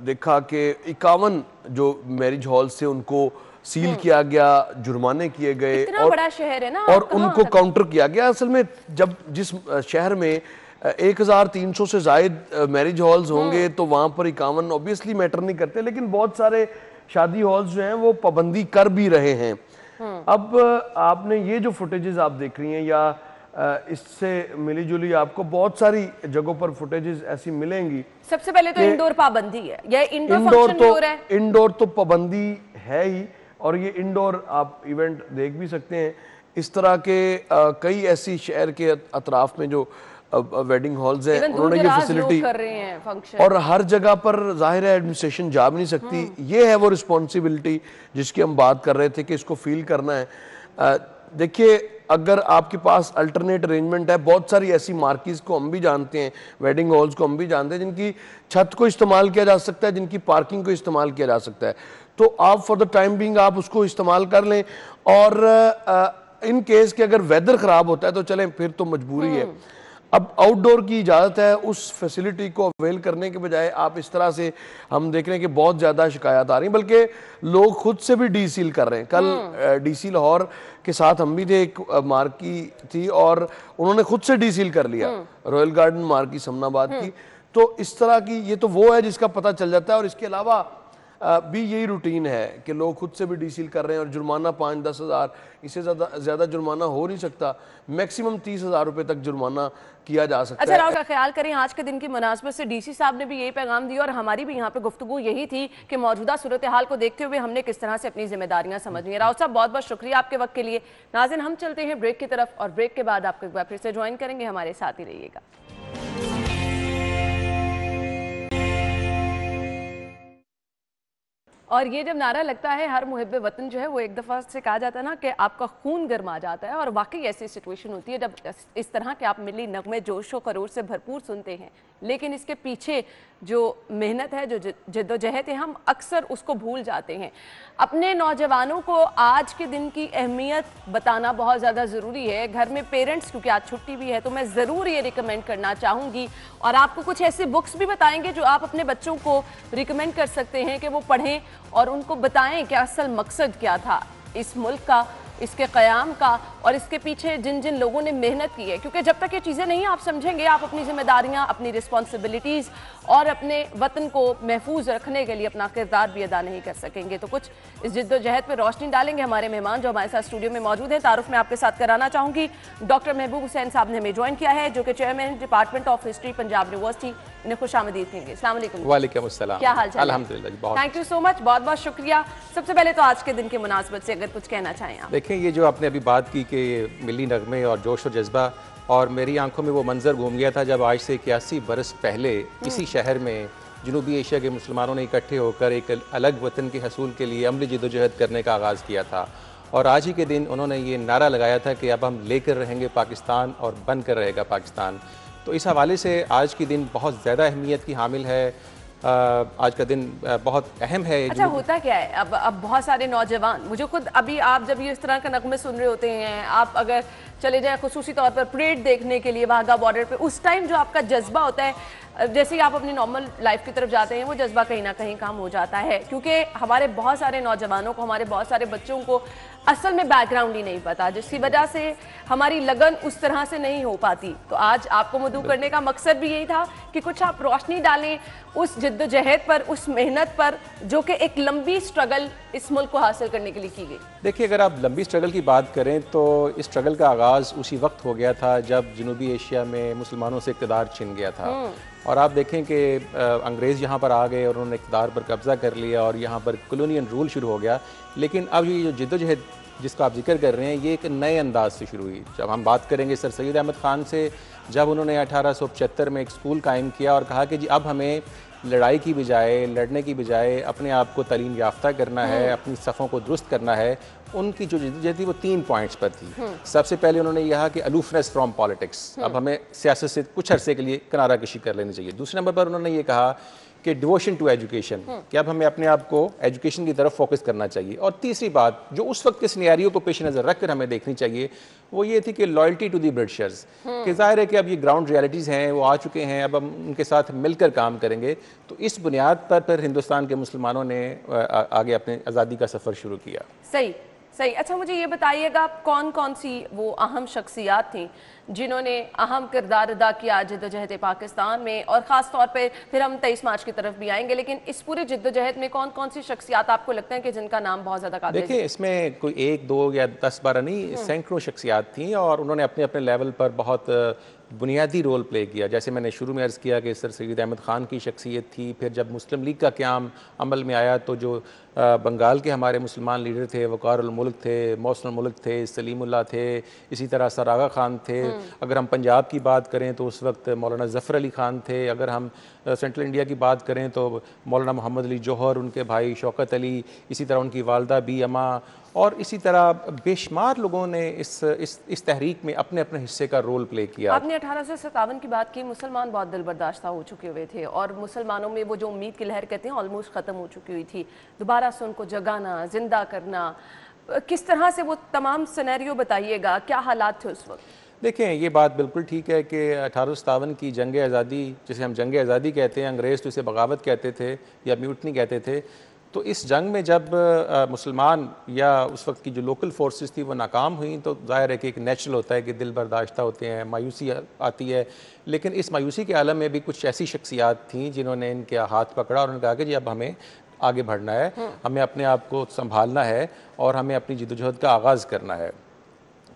देखा कि 51 जो मैरिज हॉल से उनको सील किया गया, जुर्माने किए गए, इतना बड़ा शहर है ना, और उनको काउंटर किया गया। असल में जब जिस शहर में 1300 से जायद मैरिज हॉल्स होंगे तो वहां पर 51 ऑब्वियसली मैटर नहीं करते, लेकिन बहुत सारे शादी हॉल्स जो हैं वो पाबंदी कर भी रहे हैं। अब आपने ये जो फुटेजेस आप देख रही हैं या इससे मिली जुली आपको बहुत सारी जगहों पर फुटेजेस ऐसी मिलेंगी। सबसे पहले तो इंडोर पाबंदी है, यह इंडोर तो पाबंदी है ही, और ये इंडोर आप इवेंट देख भी सकते हैं। इस तरह के कई ऐसी शहर के अतराफ में जो वेडिंग हॉल्स हैं उन्होंने ये फैसिलिटी कर रहे हैं फंक्शन, और हर जगह पर जाहिर है एडमिनिस्ट्रेशन जा भी नहीं सकती। ये है वो रिस्पॉन्सिबिलिटी जिसकी हम बात कर रहे थे कि इसको फील करना है। देखिए, अगर आपके पास अल्टरनेट अरेंजमेंट है, बहुत सारी ऐसी मार्केट्स को हम भी जानते हैं, वेडिंग हॉल्स को हम भी जानते हैं, जिनकी छत को इस्तेमाल किया जा सकता है, जिनकी पार्किंग को इस्तेमाल किया जा सकता है। तो आप फॉर द टाइम बिंग आप उसको इस्तेमाल कर लें, और इन केस के अगर वेदर ख़राब होता है तो चलें, फिर तो मजबूरी है। अब आउटडोर की इजाज़त है, उस फैसिलिटी को अवेल करने के बजाय आप इस तरह से, हम देख रहे हैं कि बहुत ज़्यादा शिकायत आ रही, बल्कि लोग खुद से भी डीसील कर रहे हैं। कल डीसी लाहौर के साथ हम भी थे, एक मार्की थी और उन्होंने खुद से डीसील कर लिया, रॉयल गार्डन मार्की समनाबाद की। तो इस तरह की, ये तो वो है जिसका पता चल जाता है, और इसके अलावा भी यही रूटीन है कि लोग खुद से भी डीसील कर रहे हैं, और जुर्माना 5-10 हज़ार, इससे ज़्यादा जुर्माना हो नहीं सकता, मैक्सिमम 30,000 रुपये तक जुर्माना किया जा सकता है। अच्छा, राव का ख्याल करें, आज के दिन की मुनासबत से डीसी साहब ने भी यही पैगाम दिया और हमारी भी यहाँ पे गुफ्तगू यही थी कि मौजूदा सूरत हाल को देखते हुए हमने किस तरह से अपनी जिम्मेदारियां समझनी है। राव साहब, बहुत बहुत शुक्रिया आपके वक्त के लिए। नाज़रीन, हम चलते हैं ब्रेक की तरफ और ब्रेक के बाद आपको एक बार फिर से ज्वाइन करेंगे, हमारे साथ ही रहिएगा। और ये जब नारा लगता है हर मुहिब्बे वतन जो है वो एक दफ़ा से कहा जाता है ना कि आपका खून गर्मा जाता है, और वाकई ऐसी सिचुएशन होती है जब इस तरह के आप मिली नगमे जोशो खरोश से भरपूर सुनते हैं, लेकिन इसके पीछे जो मेहनत है, जो जद्दोजहद है, हम अक्सर उसको भूल जाते हैं। अपने नौजवानों को आज के दिन की अहमियत बताना बहुत ज़्यादा ज़रूरी है। घर में पेरेंट्स, क्योंकि आज छुट्टी भी है, तो मैं ज़रूर ये रिकमेंड करना चाहूँगी और आपको कुछ ऐसी बुक्स भी बताएंगे जो आप अपने बच्चों को रिकमेंड कर सकते हैं कि वो पढ़ें और उनको बताएं कि असल मकसद क्या था इस मुल्क का, इसके क़याम का, और इसके पीछे जिन जिन लोगों ने मेहनत की है। क्योंकि जब तक ये चीज़ें नहीं आप समझेंगे, आप अपनी जिम्मेदारियां, अपनी रिस्पॉन्सिबिलिटीज़ और अपने वतन को महफूज रखने के लिए अपना किरदार भी अदा नहीं कर सकेंगे। तो कुछ इस जिद्दोजहद पर रोशनी डालेंगे हमारे मेहमान जो हमारे साथ स्टूडियो में मौजूद हैं। तारुफ में आपके साथ कराना चाहूँगी, डॉक्टर महबूब हुसैन साहब ने हमें ज्वाइन किया है, जो कि chairman department of history Punjab university. इन्हें खुशामदीद कहेंगे। अस्सलाम वालेकुम। वालेकुम अस्सलाम। क्या हाल चाल? अल्हम्दुलिल्लाह। थैंक यू सो मच, बहुत बहुत शुक्रिया। सबसे पहले तो आज के दिन की मुनासबत से अगर कुछ कहना चाहें आप। देखें, ये जो आपने अभी बात की कि मिली नगमे और जोश और जज्बा, और मेरी आंखों में वो मंजर घूम गया था जब आज से 81 बरस पहले इसी शहर में जनूबी एशिया के मुसलमानों ने इकट्ठे होकर एक अलग वतन के हसूल के लिए अमली जद्दोजहद करने का आगाज़ किया था। और आज ही के दिन उन्होंने ये नारा लगाया था कि अब हम लेकर रहेंगे पाकिस्तान और बन कर रहेगा पाकिस्तान। तो इस हवाले से आज की दिन बहुत ज़्यादा अहमियत की हामिल है। आज का दिन बहुत अहम है। अच्छा, होता क्या है, अब बहुत सारे नौजवान, मुझे खुद अभी, आप जब ये इस तरह का नगमे सुन रहे होते हैं, आप अगर चले जाएं खुसूसी तौर पर परेड देखने के लिए वाघा बॉर्डर पे, उस टाइम जो आपका जज्बा होता है, जैसे ही आप अपनी नॉर्मल लाइफ की तरफ जाते हैं, वो जज्बा कहीं ना कहीं कम हो जाता है। क्योंकि हमारे बहुत सारे नौजवानों को, हमारे बहुत सारे बच्चों को असल में बैकग्राउंड ही नहीं पता, जिसकी वजह से हमारी लगन उस तरह से नहीं हो पाती। तो आज आपको मदऊ करने का मकसद भी यही था कि कुछ आप रोशनी डालें उस जद्दोजहद पर, उस मेहनत पर, जो कि एक लंबी स्ट्रगल इस मुल्क को हासिल करने के लिए की गई। देखिए, अगर आप लंबी स्ट्रगल की बात करें तो इस स्ट्रगल का आगाज़ उसी वक्त हो गया था जब जनूबी एशिया में मुसलमानों से इक़्तिदार छिन गया था। और आप देखें कि अंग्रेज़ यहाँ पर आ गए और उन्होंने इक़्तिदार पर कब्ज़ा कर लिया और यहाँ पर कॉलोनियल रूल शुरू हो गया। लेकिन अब ये जो जद्दोजहद जिसका आप जिक्र कर रहे हैं, ये एक नए अंदाज से शुरू हुई। जब हम बात करेंगे सर सैयद अहमद ख़ान से, जब उन्होंने 1875 में एक स्कूल कायम किया और कहा कि जी अब हमें लड़ाई की बजाय, लड़ने की बजाय अपने आप को तालीम याफ्ता करना है, अपनी सफ़ों को दुरुस्त करना है। उनकी जो जद्दोजहद थी वो 3 पॉइंट्स पर थी। सबसे पहले उन्होंने कहा कि अलूफनेस फ्रॉम पॉलिटिक्स, अब हमें सियासत से कुछ अरसे के लिए किनारा कशी कर लेनी चाहिए। दूसरे नंबर पर उन्होंने ये कहा कि डिवोशन टू एजुकेशन, कि अब हमें अपने आप को एजुकेशन की तरफ फोकस करना चाहिए। और तीसरी बात जो उस वक्त के सिनेरियो को पेश नज़र रख कर हमें देखनी चाहिए, वो ये थी कि लॉयल्टी टू दी ब्रिटिशर्स, कि ज़ाहिर है कि अब ये ग्राउंड रियलिटीज़ हैं, वो आ चुके हैं, अब हम उनके साथ मिलकर काम करेंगे। तो इस बुनियाद पर फिर हिंदुस्तान के मुसलमानों ने आगे अपने आज़ादी का सफ़र शुरू किया। सही सही। अच्छा, मुझे ये बताइएगा कौन कौन सी वो अहम शख्सियात थी जिन्होंने अहम किरदार अदा किया जद्दोजहद पाकिस्तान में, और ख़ास तौर पे फिर हम 23 मार्च की तरफ भी आएंगे, लेकिन इस पूरे जद्दोजहद में कौन कौन सी शख्सियात आपको लगता है कि जिनका नाम बहुत ज़्यादा काबिल है? देखिए, इसमें कोई 1, 2 या 10-12 नहीं, सैकड़ों शख्सियात थी और उन्होंने अपने अपने लेवल पर बहुत बुनियादी रोल प्ले किया। जैसे मैंने शुरू में अर्ज़ किया कि सर सैयद अहमद ख़ान की शख्सियत थी। फिर जब मुस्लिम लीग का क़याम अमल में आया तो जो बंगाल के हमारे मुसलमान लीडर थे, वक़ारुल मुल्क थे, मौसुल मुल्क थे, सलीमुल्लाह थे, इसी तरह सर आगा ख़ान थे। अगर हम पंजाब की बात करें तो उस वक्त मौलाना ज़फ़र अली ख़ान थे। अगर हम सेंट्रल इंडिया की बात करें तो मौलाना मोहम्मद अली जौहर, उनके भाई शौकत अली, इसी तरह उनकी वालदा बी अमा, और इसी तरह बेशुमार लोगों ने इस तहरीक में अपने अपने हिस्से का रोल प्ले किया। आपने 1857 की बात की, मुसलमान बहुत दिल बर्दाश्ता हो चुके हुए थे और मुसलमानों में वो जो उम्मीद की लहर कहते हैं ऑलमोस्ट ख़त्म हो चुकी हुई थी। दोबारा से उनको जगाना, जिंदा करना, किस तरह से वो तमाम सिनेरियो बताइएगा, क्या हालात थे उस वक्त? देखें, ये बात बिल्कुल ठीक है कि 1857 की जंग आज़ादी, जिसे हम जंग आज़ादी कहते हैं, अंग्रेज़ तो इसे बगावत कहते थे या म्यूटनी कहते थे, तो इस जंग में जब मुसलमान या उस वक्त की जो लोकल फोर्सेस थी वो नाकाम हुई, तो ज़ाहिर है कि एक नेचुरल होता है कि दिल बर्दाश्ता होते हैं, मायूसी आती है। लेकिन इस मायूसी के आलम में भी कुछ ऐसी शख्सियात थीं जिन्होंने इनके हाथ पकड़ा और उन्होंने कहा कि जी अब हमें आगे बढ़ना है, हमें अपने आप को संभालना है और हमें अपनी जद्दोजहद का आगाज़ करना है।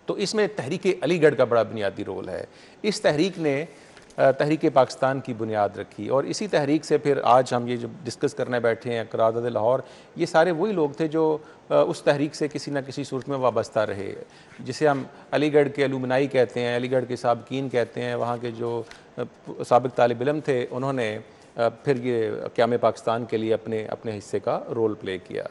तो इसमें तहरीक अलीगढ़ का बड़ा बुनियादी रोल है। इस तहरीक ने तहरीक पाकिस्तान की बुनियाद रखी और इसी तहरीक से फिर आज हम ये जो डिस्कस करने बैठे हैं करारदाद लाहौर, ये सारे वही लोग थे जो उस तहरीक से किसी न किसी सूरत में वाबस्ता रहे, जिसे हम अलीगढ़ के अलुमनाई कहते हैं, अलीगढ़ के साबकीन कहते हैं। वहाँ के जो साबिक तालिब इल्म थे उन्होंने फिर ये क़याम पाकिस्तान के लिए अपने अपने हिस्से का रोल प्ले किया।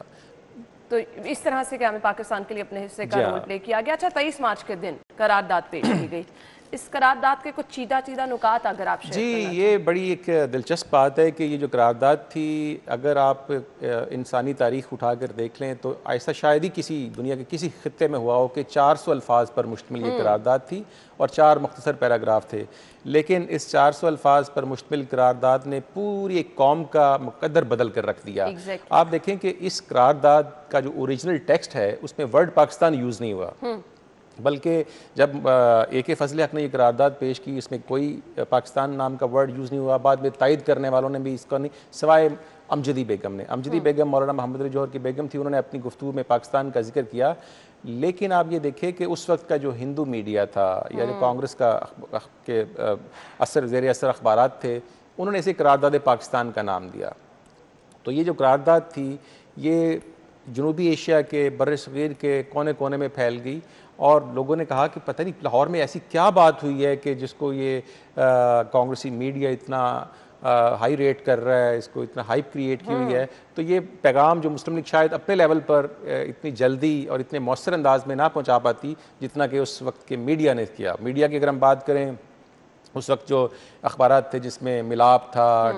तो इस तरह से क़याम पाकिस्तान के लिए अपने हिस्से का रोल प्ले किया गया। अच्छा, 23 मार्च के दिन करारदाद पेश की गई, इस करारदाद के कुछ चीदा नुकात अगर आप जी, ये बड़ी एक दिलचस्प बात है कि ये जो करारदाद थी, अगर आप इंसानी तारीख़ उठा कर देख लें तो ऐसा शायद ही किसी दुनिया के किसी खित्ते में हुआ हो कि 400 अल्फाज पर मुश्तमिल ये करारदाद थी और 4 मुख्तसर पैराग्राफ थे। लेकिन इस 400 अल्फाज पर मुश्तमिल करारदाद ने पूरी एक कौम का मुकद्दर बदल कर रख दिया। आप देखें कि इस करारदाद का जो ओरिजिनल टेक्स्ट है उसमें वर्ड पाकिस्तान यूज़ नहीं हुआ, बल्कि जब AK फजल हक ने ये करारदाद पेश की इसमें कोई पाकिस्तान नाम का वर्ड यूज़ नहीं हुआ। बाद में तायद करने वालों ने भी इसका नहीं, सिवाय अमजदी बेगम ने, अमजदी बेगम मौलाना मोहम्मद अली जौहर की बेगम थी, उन्होंने अपनी गुफ्तगू में पाकिस्तान का जिक्र किया। लेकिन आप ये देखें कि उस वक्त का जो हिंदू मीडिया था या जो कांग्रेस का के असर ज़ेर असर अखबारात थे, उन्होंने इसे करारदाद पाकिस्तान का नाम दिया। तो ये जो करारदाद थी ये जनूबी एशिया के बर्र सग़ीर के कोने कोने में फैल गई और लोगों ने कहा कि पता नहीं लाहौर में ऐसी क्या बात हुई है कि जिसको ये कांग्रेसी मीडिया इतना हाई रेट कर रहा है, इसको इतना हाइप क्रिएट की हुई है। तो ये पैगाम जो मुस्लिम लीग शायद अपने लेवल पर इतनी जल्दी और इतने मौसर अंदाज में ना पहुँचा पाती जितना कि उस वक्त के मीडिया ने किया। मीडिया की अगर हम बात करें, उस वक्त जो अखबारात थे जिसमें मिलाप था,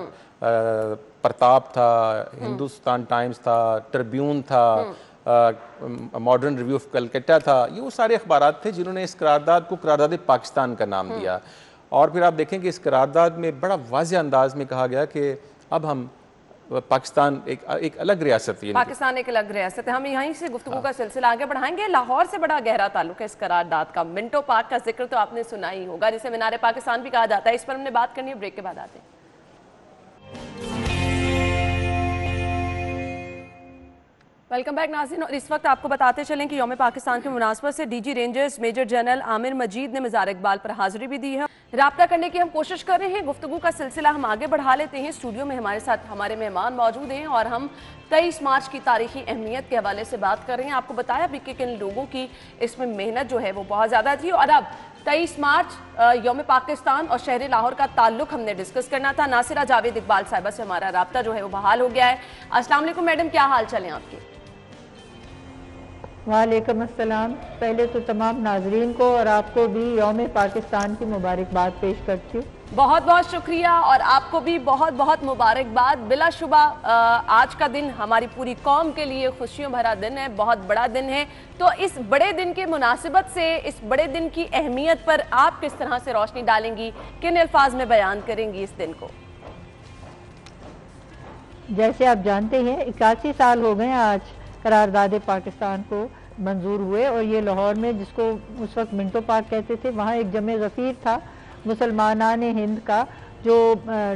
प्रताप था, हिंदुस्तान टाइम्स था, ट्रिब्यून था, मॉडर्न रिव्यू ऑफ कलकत्ता था, ये वो सारे अखबारात थे जिन्होंने इस करारदाद को करारदाद पाकिस्तान का नाम दिया। और फिर आप देखें कि इस करारदाद में बड़ा वाज़ेह अंदाज में कहा गया कि अब हम पाकिस्तान एक अलग रियासत है, पाकिस्तान एक अलग रियासत है। हम यहीं से गुफ्तगू का सिलसिला आगे बढ़ाएंगे। लाहौर से बड़ा गहरा ताल्लुक है इस करारदाद का। मिंटो पार्क का जिक्र तो आपने सुना ही होगा, जिसे मीनार पाकिस्तान भी कहा जाता है। इस पर हमने बात करनी है, ब्रेक के बाद आते हैं। वेलकम बैक नाज़रीन। और इस वक्त आपको बताते चलें कि यौम पाकिस्तान के मुनासबत से DG rangers major general Aamir Majeed ने मज़ार इकबाल पर हाजिरी भी दी है। राब्ता करने की हम कोशिश कर रहे हैं, गुफ्तगू का सिलसिला हम आगे बढ़ा लेते हैं। स्टूडियो में हमारे साथ हमारे मेहमान मौजूद हैं और हम 23 मार्च की तारीखी अहमियत के हवाले से बात कर रहे हैं। आपको बताया भी कि किन लोगों की इसमें मेहनत जो है वो बहुत ज़्यादा थी। और अब 23 मार्च यौम पाकिस्तान और शहर लाहौर का ताल्लुक हमने डिस्कस करना था। नासिरा जावेद इकबाल साहिबा से हमारा राब्ता जो है वो बहाल हो गया है। अस्सलाम वालेकुम मैडम, क्या हाल चाल है आपके? वालेकुम अस्सलाम। पहले तो तमाम नाजरीन को और आपको भी यौम पाकिस्तान की मुबारकबाद पेश करती हूँ। बहुत बहुत शुक्रिया और आपको भी बहुत बहुत मुबारकबाद। बिलाशुबा आज का दिन हमारी पूरी कौम के लिए खुशियों भरा दिन है, बहुत बड़ा दिन है। तो इस बड़े दिन के मुनासिबत से, इस बड़े दिन की अहमियत पर आप किस तरह से रोशनी डालेंगी, किन अल्फाज में बयान करेंगी इस दिन को? जैसे आप जानते हैं 81 साल हो गए आज करारदाद पाकिस्तान को मंजूर हुए और ये लाहौर में, जिसको उस वक्त मिंटो पार्क कहते थे, वहाँ एक जमे गफीर था मुसलमानान हिंद का, जो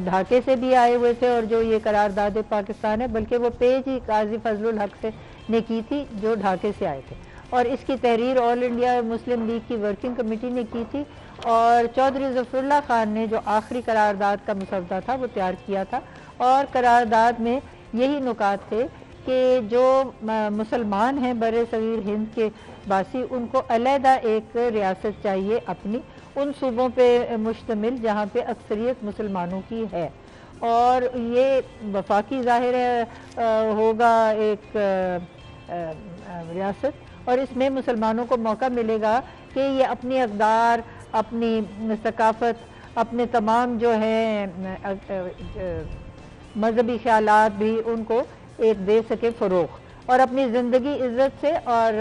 ढाके से भी आए हुए थे और जो ये करारदाद पाकिस्तान है, बल्कि वो पेज ही काजी फजलुल हक से ने की थी जो ढाके से आए थे। और इसकी तहरीर ऑल इंडिया मुस्लिम लीग की वर्किंग कमेटी ने की थी और चौधरी ज़फ़रुल्लाह खान ने जो आखिरी करारदाद का मसवदा था वो तैयार किया था। और करारदाद में यही नुकात थे कि जो मुसलमान हैं बरे सगीर हिंद के बासी, उनको अलहदा एक रियासत चाहिए अपनी, उन सूबों पे मुश्तमिल जहाँ पे अक्सरियत मुसलमानों की है। और ये वफाकी ज़ाहिर होगा एक रियासत और इसमें मुसलमानों को मौका मिलेगा कि ये अपनी अक़दार, अपनी सकाफ़त, अपने तमाम जो है मजहबी ख्यालात भी उनको एक दे सके फ़रोग़ और अपनी ज़िंदगी इज़्ज़त से और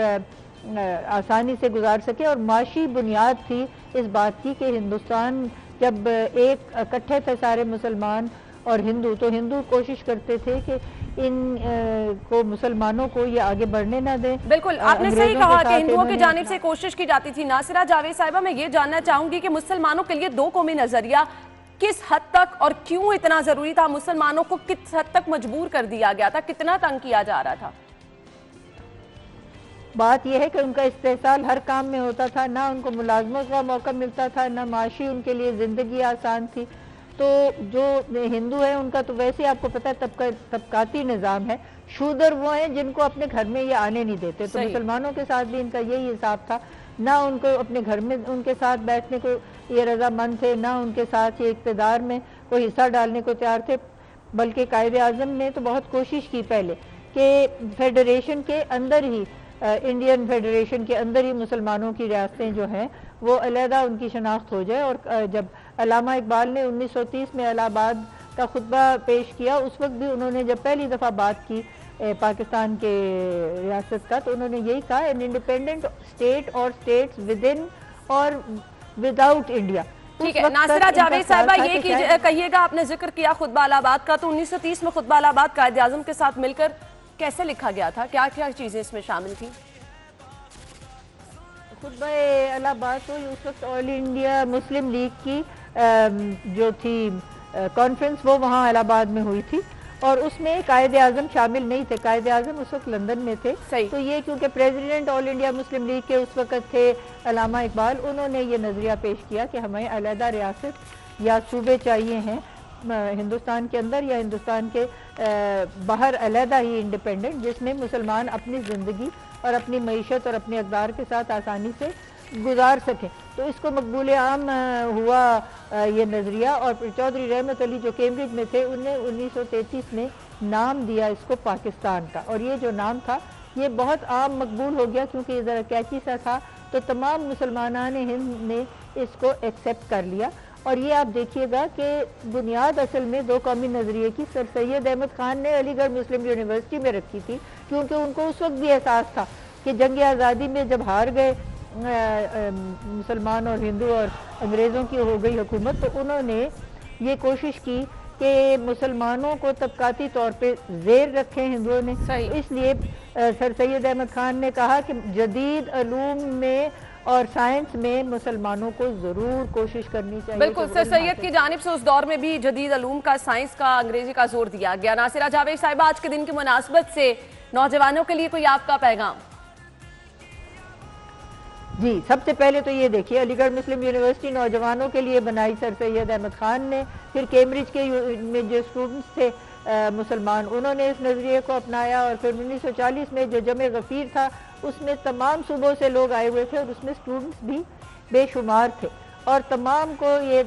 आसानी से गुजार सके। और माशी बुनियाद थी इस बात की कि हिंदुस्तान जब एक इकट्ठे थे सारे मुसलमान और हिंदू, तो हिंदू कोशिश करते थे कि इन को मुसलमानों को ये आगे बढ़ने ना दें। बिल्कुल, आपने सही कहा कि हिंदुओं की जानिब से कोशिश की जाती थी। नासिरा जावेद साहिबा, मैं ये जानना चाहूंगी कि मुसलमानों के लिए दो कौमी नजरिया किस हद तक और क्यों इतना जरूरी था? मुसलमानों को किस हद तक मजबूर कर दिया गया था, कितना तंग किया जा रहा था? बात यह है कि उनका इस्तेहसाल हर काम में होता था, ना उनको मुलाजमत का मौका मिलता था, ना माशी उनके लिए ज़िंदगी आसान थी। तो जो हिंदू है उनका तो वैसे ही आपको पता है तबकाती निज़ाम है। शूदर वो हैं जिनको अपने घर में ये आने नहीं देते। तो मुसलमानों के साथ भी इनका यही हिसाब था, ना उनको अपने घर में उनके साथ बैठने को ये रजामंद थे, ना उनके साथ ये इक़्तिदार में कोई हिस्सा डालने को तैयार थे। बल्कि कायदे आज़म ने तो बहुत कोशिश की पहले कि फेडरेशन के अंदर ही, इंडियन फेडरेशन के अंदर ही मुसलमानों की रियासतें जो हैं वो अलहदा उनकी शनाख्त हो जाए। और जब अल्लामा इकबाल ने 1930 में इलाहाबाद का खुतबा पेश किया, उस वक्त भी उन्होंने जब पहली दफ़ा बात की पाकिस्तान के रियासत का, तो उन्होंने यही कहा, एन इंडिपेंडेंट स्टेट और स्टेट्स विद इन और विदाउट इंडिया। ठीक है नासिरा जावेद साहिबा, ये कहिएगा, आपने जिक्र किया खुतबा इलाहाबाद का, तो 1930 में खुतबा इलाहाबाद कायदे आज़म के साथ मिलकर कैसे लिखा गया था, क्या क्या चीज़ें इसमें शामिल थी? खुतबा इलाहाबाद तो उस वक्त ऑल इंडिया मुस्लिम लीग की जो थी कॉन्फ्रेंस, वो वहाँ इलाहाबाद में हुई थी और उसमें कायदे आज़म शामिल नहीं थे। कायदे आज़म उस वक्त लंदन में थे। तो ये क्योंकि president all India Muslim league के उस वक्त थे अल्लामा इकबाल, उन्होंने ये नज़रिया पेश किया कि हमें अलहदा रियासत या सूबे चाहिए हैं हिंदुस्तान के अंदर या हिंदुस्तान के बाहर, अलहदा ही इंडिपेंडेंट, जिसमें मुसलमान अपनी ज़िंदगी और अपनी मईशत और अपने अक़दार के साथ आसानी से गुजार सकें। तो इसको मकबूल आम हुआ ये नज़रिया। और चौधरी रहमत अली जो कैम्ब्रिज में थे, उन्हें 1933 में नाम दिया इसको पाकिस्तान का। और ये जो नाम था ये बहुत आम मकबूल हो गया क्योंकि ये ज़रा कैची सा था, तो तमाम मुसलमानान हिंद ने इसको एक्सेप्ट कर लिया। और ये आप देखिएगा कि बुनियाद असल में दो कौमी नज़रिए की सर सैयद अहमद ख़ान ने अलीगढ़ मुस्लिम यूनिवर्सिटी में रखी थी, क्योंकि उनको उस वक्त भी एहसास था कि जंग आज़ादी में जब हार गए मुसलमान और हिंदू और अंग्रेज़ों की हो गई हुकूमत, तो उन्होंने ये कोशिश की कि मुसलमानों को तबकाती तौर पे ज़ेर रखें हिंदुओं ने। इसलिए सर सैयद अहमद ख़ान ने कहा कि जदीद अलूम में और साइंस में मुसलमानों को जरूर कोशिश करनी चाहिए। बिल्कुल, सर सैयद की जानिब से उस दौर में भी जदीद अलूम का, साइंस का, अंग्रेजी का जोर दिया गया। नासिरा जावेद साहिबा, आज के दिन की मुनासबत से नौजवानों के लिए कोई आपका पैगाम? जी, सबसे पहले तो ये देखिए, अलीगढ़ मुस्लिम यूनिवर्सिटी नौजवानों के लिए बनाई सर सैयद अहमद ख़ान ने। फिर कैम्ब्रिज के में जो स्टूडेंट्स थे मुसलमान, उन्होंने इस नज़रिए को अपनाया। और फिर 1940 में जो जमे गफ़ीर था, उसमें तमाम सूबों से लोग आए हुए थे और उसमें स्टूडेंट्स भी बेशुमार थे। और तमाम को ये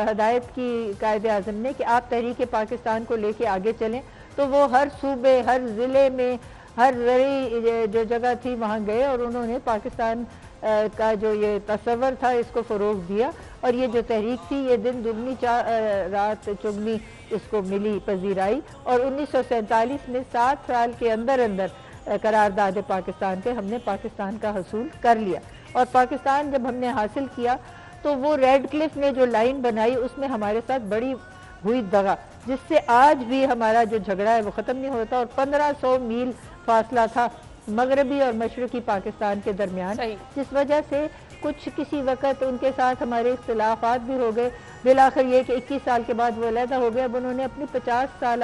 हदायत की कायदे आज़म ने कि आप तहरीक पाकिस्तान को लेके आगे चलें। तो वो हर सूबे, हर ज़िले में, हर ज़री जो जगह थी वहाँ गए और उन्होंने पाकिस्तान का जो ये तस्वर था इसको फ़रोग़ दिया। और ये जो तहरीक थी ये दिन दुगनी रात चुगनी इसको मिली, पजीराई। और 1947 में 7 साल के अंदर अंदर करारदाद पाकिस्तान पे हमने पाकिस्तान का हसूल कर लिया। और पाकिस्तान जब हमने हासिल किया तो वो रेड क्लिफ ने जो लाइन बनाई उसमें हमारे साथ बड़ी हुई दगा, जिससे आज भी हमारा जो झगड़ा है वो ख़त्म नहीं होता। और 1500 मील फासला था मगरबी और मशरकी पाकिस्तान के दरमियान, जिस वजह से किसी वक्त उनके साथ हमारे इख्तिलाफात भी हो गए। बिलाखिर ये कि 21 साल के बाद वो अलहदा हो गए। अब उन्होंने अपनी 50 साल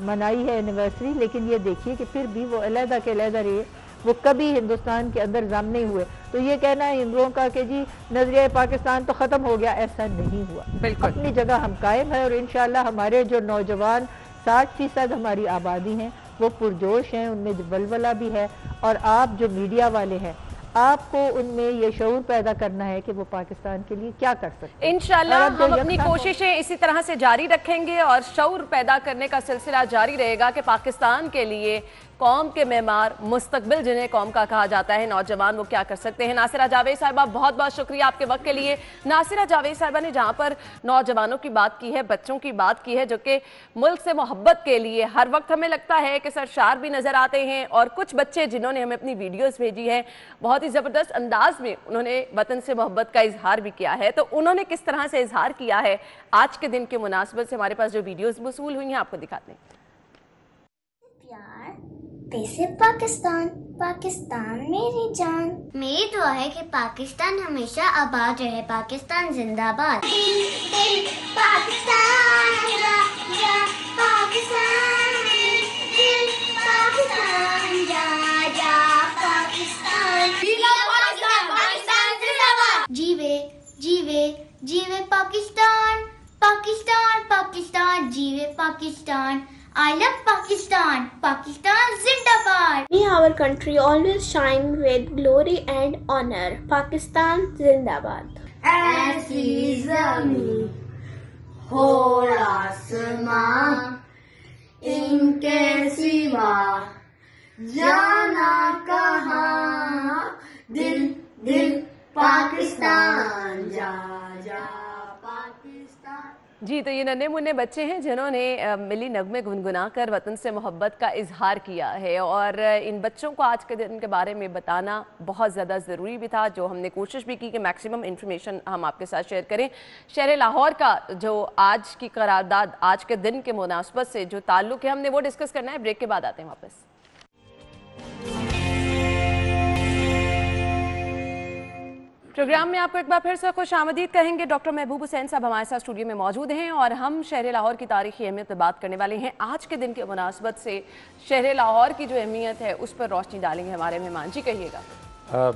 मनाई है एनिवर्सरी, लेकिन ये देखिए कि फिर भी वो अलहदा के अलहदा रहे, वो कभी हिंदुस्तान के अंदर जम नहीं हुए। तो ये कहना है हिंदुओं का कि जी नजरिया पाकिस्तान तो ख़त्म हो गया, ऐसा नहीं हुआ। अपनी जगह हम कायम है और इंशाअल्लाह हमारे जो नौजवान 60% हमारी आबादी हैं वो पुरजोश हैं, उनमें वलवला भी है। और आप जो मीडिया वाले हैं, आपको उनमें ये शऊर पैदा करना है कि वो पाकिस्तान के लिए क्या कर सकते हैं। इंशाअल्लाह हम अपनी कोशिशें इसी तरह से जारी रखेंगे और शऊर पैदा करने का सिलसिला जारी रहेगा कि पाकिस्तान के लिए कौम के मेमार, मुस्तकबिल जिन्हें कौम का कहा जाता है, नौजवान, वो क्या कर सकते हैं। नासिरा जावेद साहिबा, बहुत बहुत शुक्रिया आपके वक्त के लिए। नासिरा जावेद साहिबा ने जहाँ पर नौजवानों की बात की है, बच्चों की बात की है, जो कि मुल्क से मोहब्बत के लिए हर वक्त हमें लगता है कि सरशार भी नज़र आते हैं, और कुछ बच्चे जिन्होंने हमें अपनी वीडियोज़ भेजी है, बहुत ही ज़बरदस्त अंदाज में उन्होंने वतन से मोहब्बत का इजहार भी किया है। तो उन्होंने किस तरह से इजहार किया है आज के दिन के मुनासिबत से हमारे पास जो वीडियोस वसूल हुई हैं, आपको दिखाते हैं। प्यार पैसे पाकिस्तान, पाकिस्तान मेरी जान। मेरी दुआ है कि पाकिस्तान हमेशा आबाद रहे, पाकिस्तान जिंदाबाद। दिल पाकिस्तान जा जा पाकिस्तान, दिल पाकिस्तान जा जा पाकिस्तान, पाकिस्तान जिंदाबाद। जीवे जीवे जीवे पाकिस्तान, पाकिस्तान पाकिस्तान, जीवे Pakistan. I love Pakistan, Pakistan Zindabad. May our country always shine with glory and honor, Pakistan Zindabad. ऐसी ज़मीं हो आसमां, इनके सिवा जाना कहाँ, दिल दिल पाकिस्तान जा जा पाकिस्तान। जी, तो ये नन्हे मुन्ने बच्चे हैं जिन्होंने मिली नगमे गुनगुना कर वतन से मोहब्बत का इजहार किया है, और इन बच्चों को आज के दिन के बारे में बताना बहुत ज़्यादा ज़रूरी भी था, जो हमने कोशिश भी की कि मैक्सिमम इन्फॉर्मेशन हम आपके साथ शेयर करें। शहर लाहौर का जो आज की करारदाद, आज के दिन के मुनासबत से जो ताल्लुक़ है, हमने वो डिस्कस करना है। ब्रेक के बाद आते हैं वापस। प्रोग्राम में आपको एक बार फिर से खुश आमदीद कहेंगे। डॉक्टर महबूब हुसैन साहब हमारे साथ स्टूडियो में मौजूद हैं, और हम शहर लाहौर की तारीखी अहमियत पर बात करने वाले हैं। आज के दिन के मुनासबत से शहर लाहौर की जो अहमियत है उस पर रोशनी डालेंगे हमारे मेहमान। जी कहिएगा।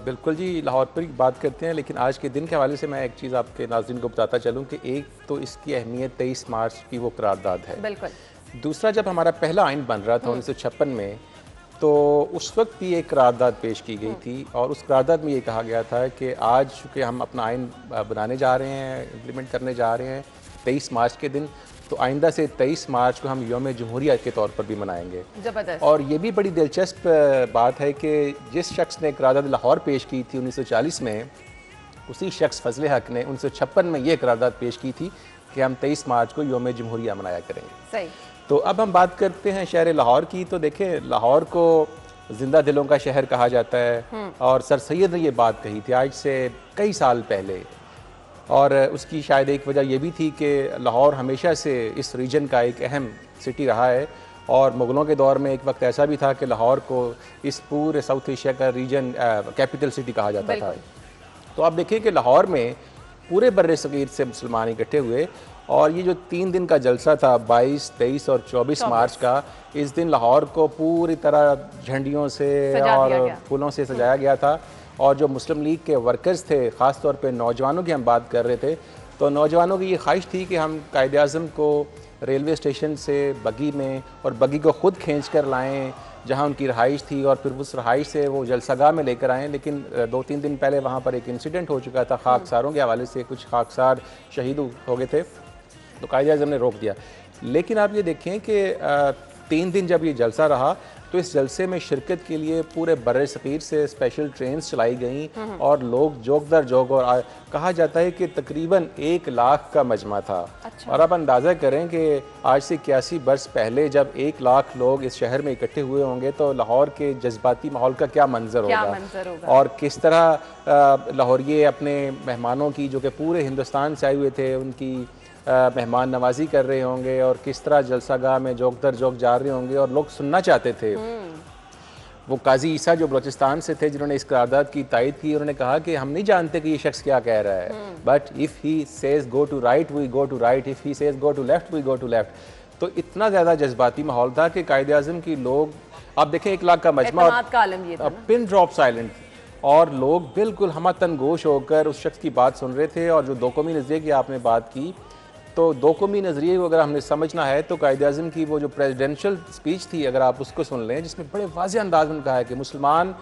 बिल्कुल जी, लाहौर पर बात करते हैं, लेकिन आज के दिन के हवाले से मैं एक चीज़ आपके नाज़रीन को बताता चलूँ कि एक तो इसकी अहमियत 23 मार्च की वो करारदाद है। बिल्कुल। दूसरा, जब हमारा पहला आइन बन रहा था 1956 में, तो उस वक्त भी एक करारदाद पेश की गई थी, और उस करारदाद में ये कहा गया था कि आज चूँकि हम अपना आइन बनाने जा रहे हैं, इम्प्लीमेंट करने जा रहे हैं 23 मार्च के दिन, तो आइंदा से 23 मार्च को हम यौम जमहूरिया के तौर पर भी मनाएंगे। ज़बरदस्त। और ये भी बड़ी दिलचस्प बात है कि जिस शख्स ने करारदाद लाहौर पेश की थी 1940 में, उसी शख्स फजल हक ने 1956 में ये करारदाद पेश की थी कि हम 23 मार्च को यौम जमहूरिया मनाया करेंगे। सही। तो अब हम बात करते हैं शहर लाहौर की। तो देखें, लाहौर को जिंदा दिलों का शहर कहा जाता है, और सर सैयद ने ये बात कही थी आज से कई साल पहले, और उसकी शायद एक वजह यह भी थी कि लाहौर हमेशा से इस रीजन का एक अहम सिटी रहा है, और मुग़लों के दौर में एक वक्त ऐसा भी था कि लाहौर को इस पूरे साउथ एशिया का रीजन कैपिटल सिटी कहा जाता था। तो आप देखिए कि लाहौर में पूरे बर्रे सगीर से मुसलमान इकट्ठे हुए, और ये जो 3 दिन का जलसा था 22, 23 और 24 मार्च का, इस दिन लाहौर को पूरी तरह झंडियों से और फूलों से सजाया गया था। और जो मुस्लिम लीग के वर्कर्स थे, ख़ास तौर पे नौजवानों की हम बात कर रहे थे, तो नौजवानों की ये ख्वाहिश थी कि हम कायदे आज़म को रेलवे स्टेशन से बगी में, और बगी को ख़ुद खींच कर लाएँ जहाँ उनकी रहाइश थी, और फिर उस रहाइश से वो जलसागाह में लेकर आएँ। लेकिन 2-3 दिन पहले वहाँ पर एक इंसिडेंट हो चुका था, खाकसारों के हवाले से कुछ खाकसार शहीद हो गए थे, तो कायदे आज़म ने रोक दिया। लेकिन आप ये देखें कि 3 दिन जब ये जलसा रहा, तो इस जलसे में शिरकत के लिए पूरे बर्रे सग़ीर से स्पेशल ट्रेन्स चलाई गईं, और लोग जोक दर जोक, और कहा जाता है कि तकरीबन 1 लाख का मजमा था। अच्छा। और आप अंदाज़ा करें कि आज से 81 बरस पहले जब 1 लाख लोग इस शहर में इकट्ठे हुए होंगे, तो लाहौर के जज्बाती माहौल का क्या मंजर होगा, और किस तरह लाहौरिये अपने मेहमानों की, जो कि पूरे हिंदुस्तान से आए हुए थे, उनकी मेहमान नवाजी कर रहे होंगे, और किस तरह जलसागाह में जोक दर जोक जा रहे होंगे, और लोग सुनना चाहते थे। वो काजी ईसा जो बलोचिस्तान से थे, जिन्होंने इस करारदाद की तायद की, उन्होंने कहा कि हम नहीं जानते कि ये शख्स क्या कह रहा है, but if he says go to right we go to right, if he says go to left we go to left. तो इतना ज़्यादा जज्बाती माहौल था कि कायदे आज़म की लोग, आप देखें 1 लाख का मजमा, पिन ड्रॉप साइलेंट, और लोग बिल्कुल हमतन गोश होकर उस शख्स की बात सुन रहे थे। और जो दो कौमी नज़रिए की आपने बात की, तो दो कौमी नज़रिए को अगर हमने समझना है, तो कायदे आज़म की वो जो प्रेसिडेंशियल स्पीच थी, अगर आप उसको सुन लें, जिसमें बड़े वाज़ेह अंदाज में कहा है कि मुसलमान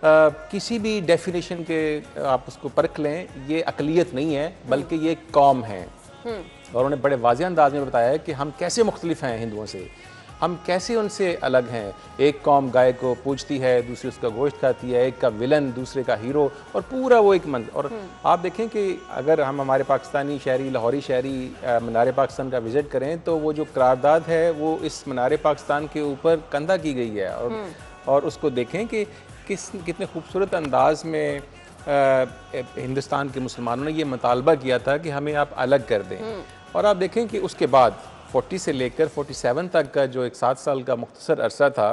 किसी भी डेफिनेशन के आप उसको परख लें, ये अक़लियत नहीं है, बल्कि ये कौम है। और उन्होंने बड़े वाज़ेह अंदाज में बताया है कि हम कैसे मुख्तलिफ हैं हिंदुओं से। हम कैसे उनसे अलग हैं। एक कौम गाय को पूजती है, दूसरी उसका गोश्त खाती है, एक का विलन दूसरे का हीरो, और पूरा वो एक मन। और आप देखें कि अगर हम हमारे पाकिस्तानी शहरी, लाहौरी शहरी मीनार पाकिस्तान का विज़िट करें तो वो जो करारदाद है वो इस मीनार पाकिस्तान के ऊपर कंधा की गई है, और उसको देखें कि कितने खूबसूरत अंदाज में हिंदुस्तान के मुसलमानों ने ये मुतालबा किया था कि हमें आप अलग कर दें। और आप देखें कि उसके बाद 40 से लेकर 47 तक का जो एक 7 साल का मुख्तसर अरसा था,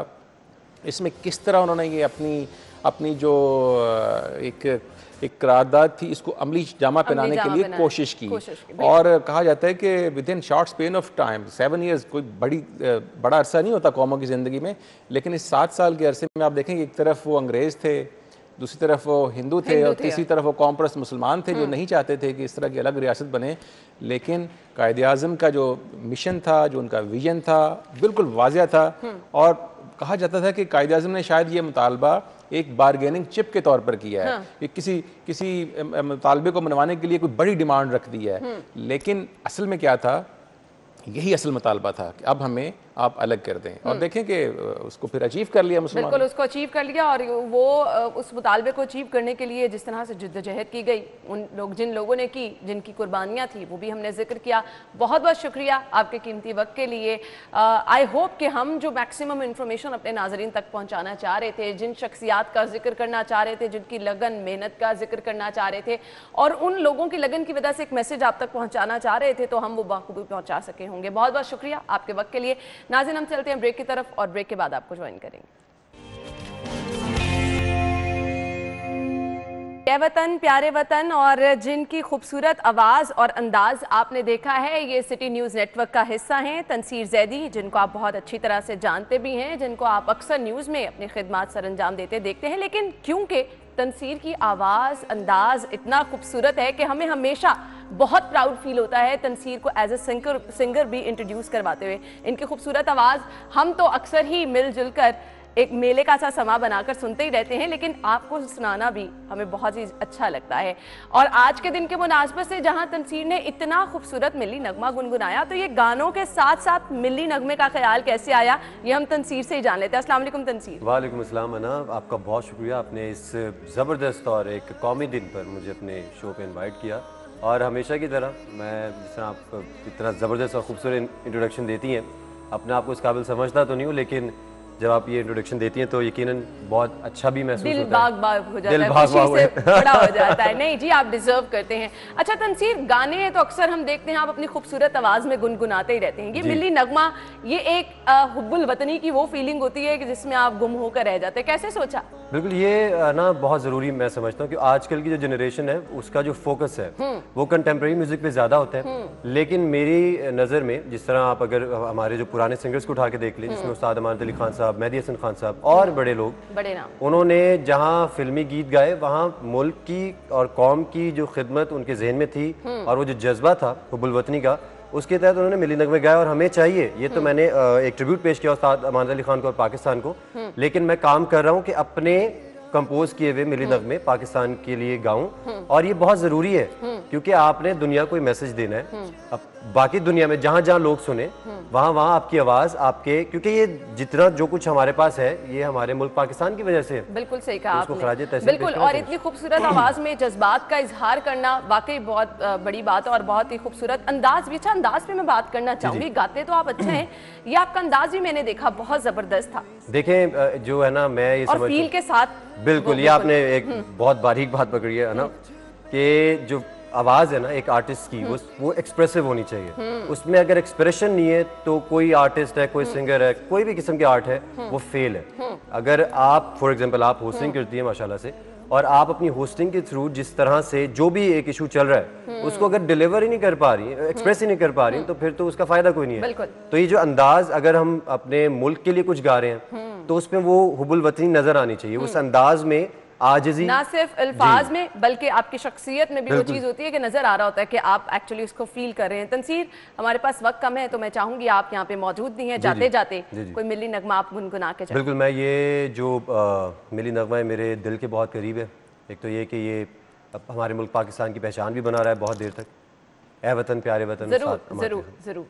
इसमें किस तरह उन्होंने ये अपनी जो एक करारदाद थी इसको अमली जामा पहनाने के लिए कोशिश की। और कहा जाता है कि with in short span of time 7 years कोई बड़ा अरसा नहीं होता कौमों की ज़िंदगी में, लेकिन इस 7 साल के अरसे में आप देखें कि एक तरफ वो अंग्रेज़ थे, दूसरी तरफ वो हिंदू थे, और तीसरी तरफ वो कौम परस्त मुसलमान थे जो नहीं चाहते थे कि इस तरह की अलग रियासत बने। लेकिन कायदे आज़म का जो मिशन था, जो उनका विजन था, बिल्कुल वाज़िया था। और कहा जाता था कि कायदे आज़म ने शायद ये मुतालबा एक बारगेनिंग चिप के तौर पर किया है, कि किसी मुतालबे को मनवाने के लिए कोई बड़ी डिमांड रख दी है। लेकिन असल में क्या था, यही असल मुतालबा था कि अब हमें आप अलग कर दें। और देखें कि उसको फिर अचीव कर लिया मुसलमान, बिल्कुल उसको अचीव कर लिया। और वो उस मुतालबे को अचीव करने के लिए जिस तरह से जिद्दोजहद की गई, जिन लोगों ने की, जिनकी कुर्बानियाँ थी, वो भी हमने जिक्र किया। बहुत बहुत शुक्रिया आपके कीमती वक्त के लिए। आई होप कि हम जो मैक्सिमम इंफॉर्मेशन अपने नाजरीन तक पहुँचाना चाह रहे थे, जिन शख्सियात का जिक्र करना चाह रहे थे, जिनकी लगन मेहनत का जिक्र करना चाह रहे थे, और उन लोगों की लगन की वजह से एक मैसेज आप तक पहुँचाना चाह रहे थे, तो हम वो बाखूबी पहुँचा सके होंगे। बहुत बहुत शुक्रिया आपके वक्त के लिए। नाज़रीन, हम चलते हैं ब्रेक की तरफ, और ब्रेक के बाद आपको ज्वाइन करेंगे। ये वतन, प्यारे वतन, और जिनकी खूबसूरत आवाज़ और अंदाज आपने देखा है, ये सिटी न्यूज़ नेटवर्क का हिस्सा हैं तनसीर जैदी, जिनको आप बहुत अच्छी तरह से जानते भी हैं, जिनको आप अक्सर न्यूज़ में अपनी खिदमत सर अंजाम देते देखते हैं। लेकिन क्योंकि तनसीर की आवाज़, अंदाज़ इतना खूबसूरत है कि हमें हमेशा बहुत प्राउड फील होता है तनसीर को एज ए सिंगर भी इंट्रोड्यूस करवाते हुए। इनकी खूबसूरत आवाज़ हम तो अक्सर ही मिलजुल कर एक मेले का सा समा बनाकर सुनते ही रहते हैं, लेकिन आपको सुनाना भी हमें बहुत ही अच्छा लगता है। और आज के दिन के मुनासबत से जहां तनसीर ने इतना खूबसूरत मिली नगमा गुनगुनाया, तो ये गानों के साथ साथ मिली नगमे का ख्याल कैसे आया, ये हम तनसीर से ही जान लेते हैं। अस्सलाम वालेकुम तनसीर। वालेकुम अस्सलाम अना, आपका बहुत शुक्रिया, आपने इस ज़बरदस्त और एक कौमी दिन पर मुझे अपने शो पर इन्वाइट किया। और हमेशा की तरह मैं, जिस तरह आप इतना ज़बरदस्त और खूबसूरत इंट्रोडक्शन देती हैं, अपने आप को इस काबिल समझता तो नहीं हूँ, लेकिन जब आप ये इंट्रोडक्शन देती हैं तो यकीनन बहुत अच्छा भी महसूस होता है, दिल बाग हो जाता है, खुशी से बड़ा हो जाता है। नहीं जी, आप डिजर्व करते हैं। अच्छा तनसीर, गाने हैं तो अक्सर हम देखते हैं आप अपनी खूबसूरत आवाज़ में गुनगुनाते ही रहते हैं। ये मिली नगमा, ये एक हुब्बुल वतनी की वो फीलिंग होती है कि जिसमें आप गुम होकर रह जाते हैं, कैसे सोचा? बिल्कुल, ये ना बहुत ज़रूरी मैं समझता हूँ कि आजकल की जो जनरेशन है उसका जो फोकस है वो कंटेम्प्रेरी म्यूज़िक पे ज़्यादा होता है। लेकिन मेरी नज़र में, जिस तरह आप अगर हमारे जो पुराने सिंगर्स को उठा के देख लें, जिसमें उस्ताद अमानत अली खान साहब, मेहदी हसन खान साहब और बड़े लोग, बड़े नाम, उन्होंने जहाँ फिल्मी गीत गाए वहाँ मुल्क की और कौम की जो खिदमत उनके जहन में थी और वो जो जज्बा था हुब्बुल वतनी का, उसके तहत उन्होंने मिली नगमे गाए। और हमें चाहिए, ये तो मैंने एक ट्रिब्यूट पेश किया उस्ताद अमानत अली खान को और पाकिस्तान को, लेकिन मैं काम कर रहा हूँ कि अपने कंपोज किए हुए मिली नगमे पाकिस्तान के लिए गाऊं, और ये बहुत ज़रूरी है क्योंकि आपने दुनिया को मैसेज देना है। अब बाकी दुनिया में जहाँ जहाँ लोग सुने वहाँ आपकी आवाज़, आपके, क्योंकि ये जितना जो कुछ हमारे पास है ये हमारे मुल्क पाकिस्तान की वजह से। बिल्कुल सही कहा आपने, बिल्कुल। और इतनी खूबसूरत आवाज़ में जज्बात का इजहार करना वाकई बहुत बड़ी बात है, और बहुत ही खूबसूरत अंदाज भी। अच्छा, अंदाज पे मैं बात करना चाहूँगी, गाते तो आप अच्छे हैं, ये आपका अंदाज भी मैंने देखा बहुत ज़बरदस्त था। देखें जो है ना, मैं ये और फील के साथ, बिल्कुल, ये आपने एक बहुत बारीक बात पकड़ी है ना, कि जो आवाज़ है ना एक आर्टिस्ट की, वो एक्सप्रेसिव होनी चाहिए। उसमें अगर एक्सप्रेशन नहीं है तो कोई आर्टिस्ट है, कोई सिंगर है, कोई भी किस्म की आर्ट है, वो फेल है। अगर आप फॉर एग्जांपल आप होस्टिंग करती है माशाल्लाह से, और आप अपनी होस्टिंग के थ्रू जिस तरह से जो भी एक इशू चल रहा है उसको अगर डिलीवर ही नहीं कर पा रही, एक्सप्रेस ही नहीं कर पा रही, तो फिर तो उसका फायदा कोई नहीं है। तो ये जो अंदाज, अगर हम अपने मुल्क के लिए कुछ गा रहे हैं तो उसमें वो हुब्बुल वतनी नजर आनी चाहिए, उस अंदाज में आजिज़ी, ना सिर्फ अल्फाज में बल्कि आपकी शख्सियत में भी वो चीज़ होती है कि नज़र आ रहा होता है कि आप एक्चुअली उसको फील कर रहे हैं। तनसीर, हमारे पास वक्त कम है तो मैं चाहूंगी आप यहाँ पे मौजूद नहीं है, जाते जाते कोई मिली नगमा आप गुनगुना के जाए। बिल्कुल, मैं ये जो मिली नगमा है मेरे दिल के बहुत करीब है। एक तो ये कि ये हमारे मुल्क पाकिस्तान की पहचान भी बना रहा है बहुत देर तक। ए वतन प्यारे वतन, जरूर जरूर जरूर।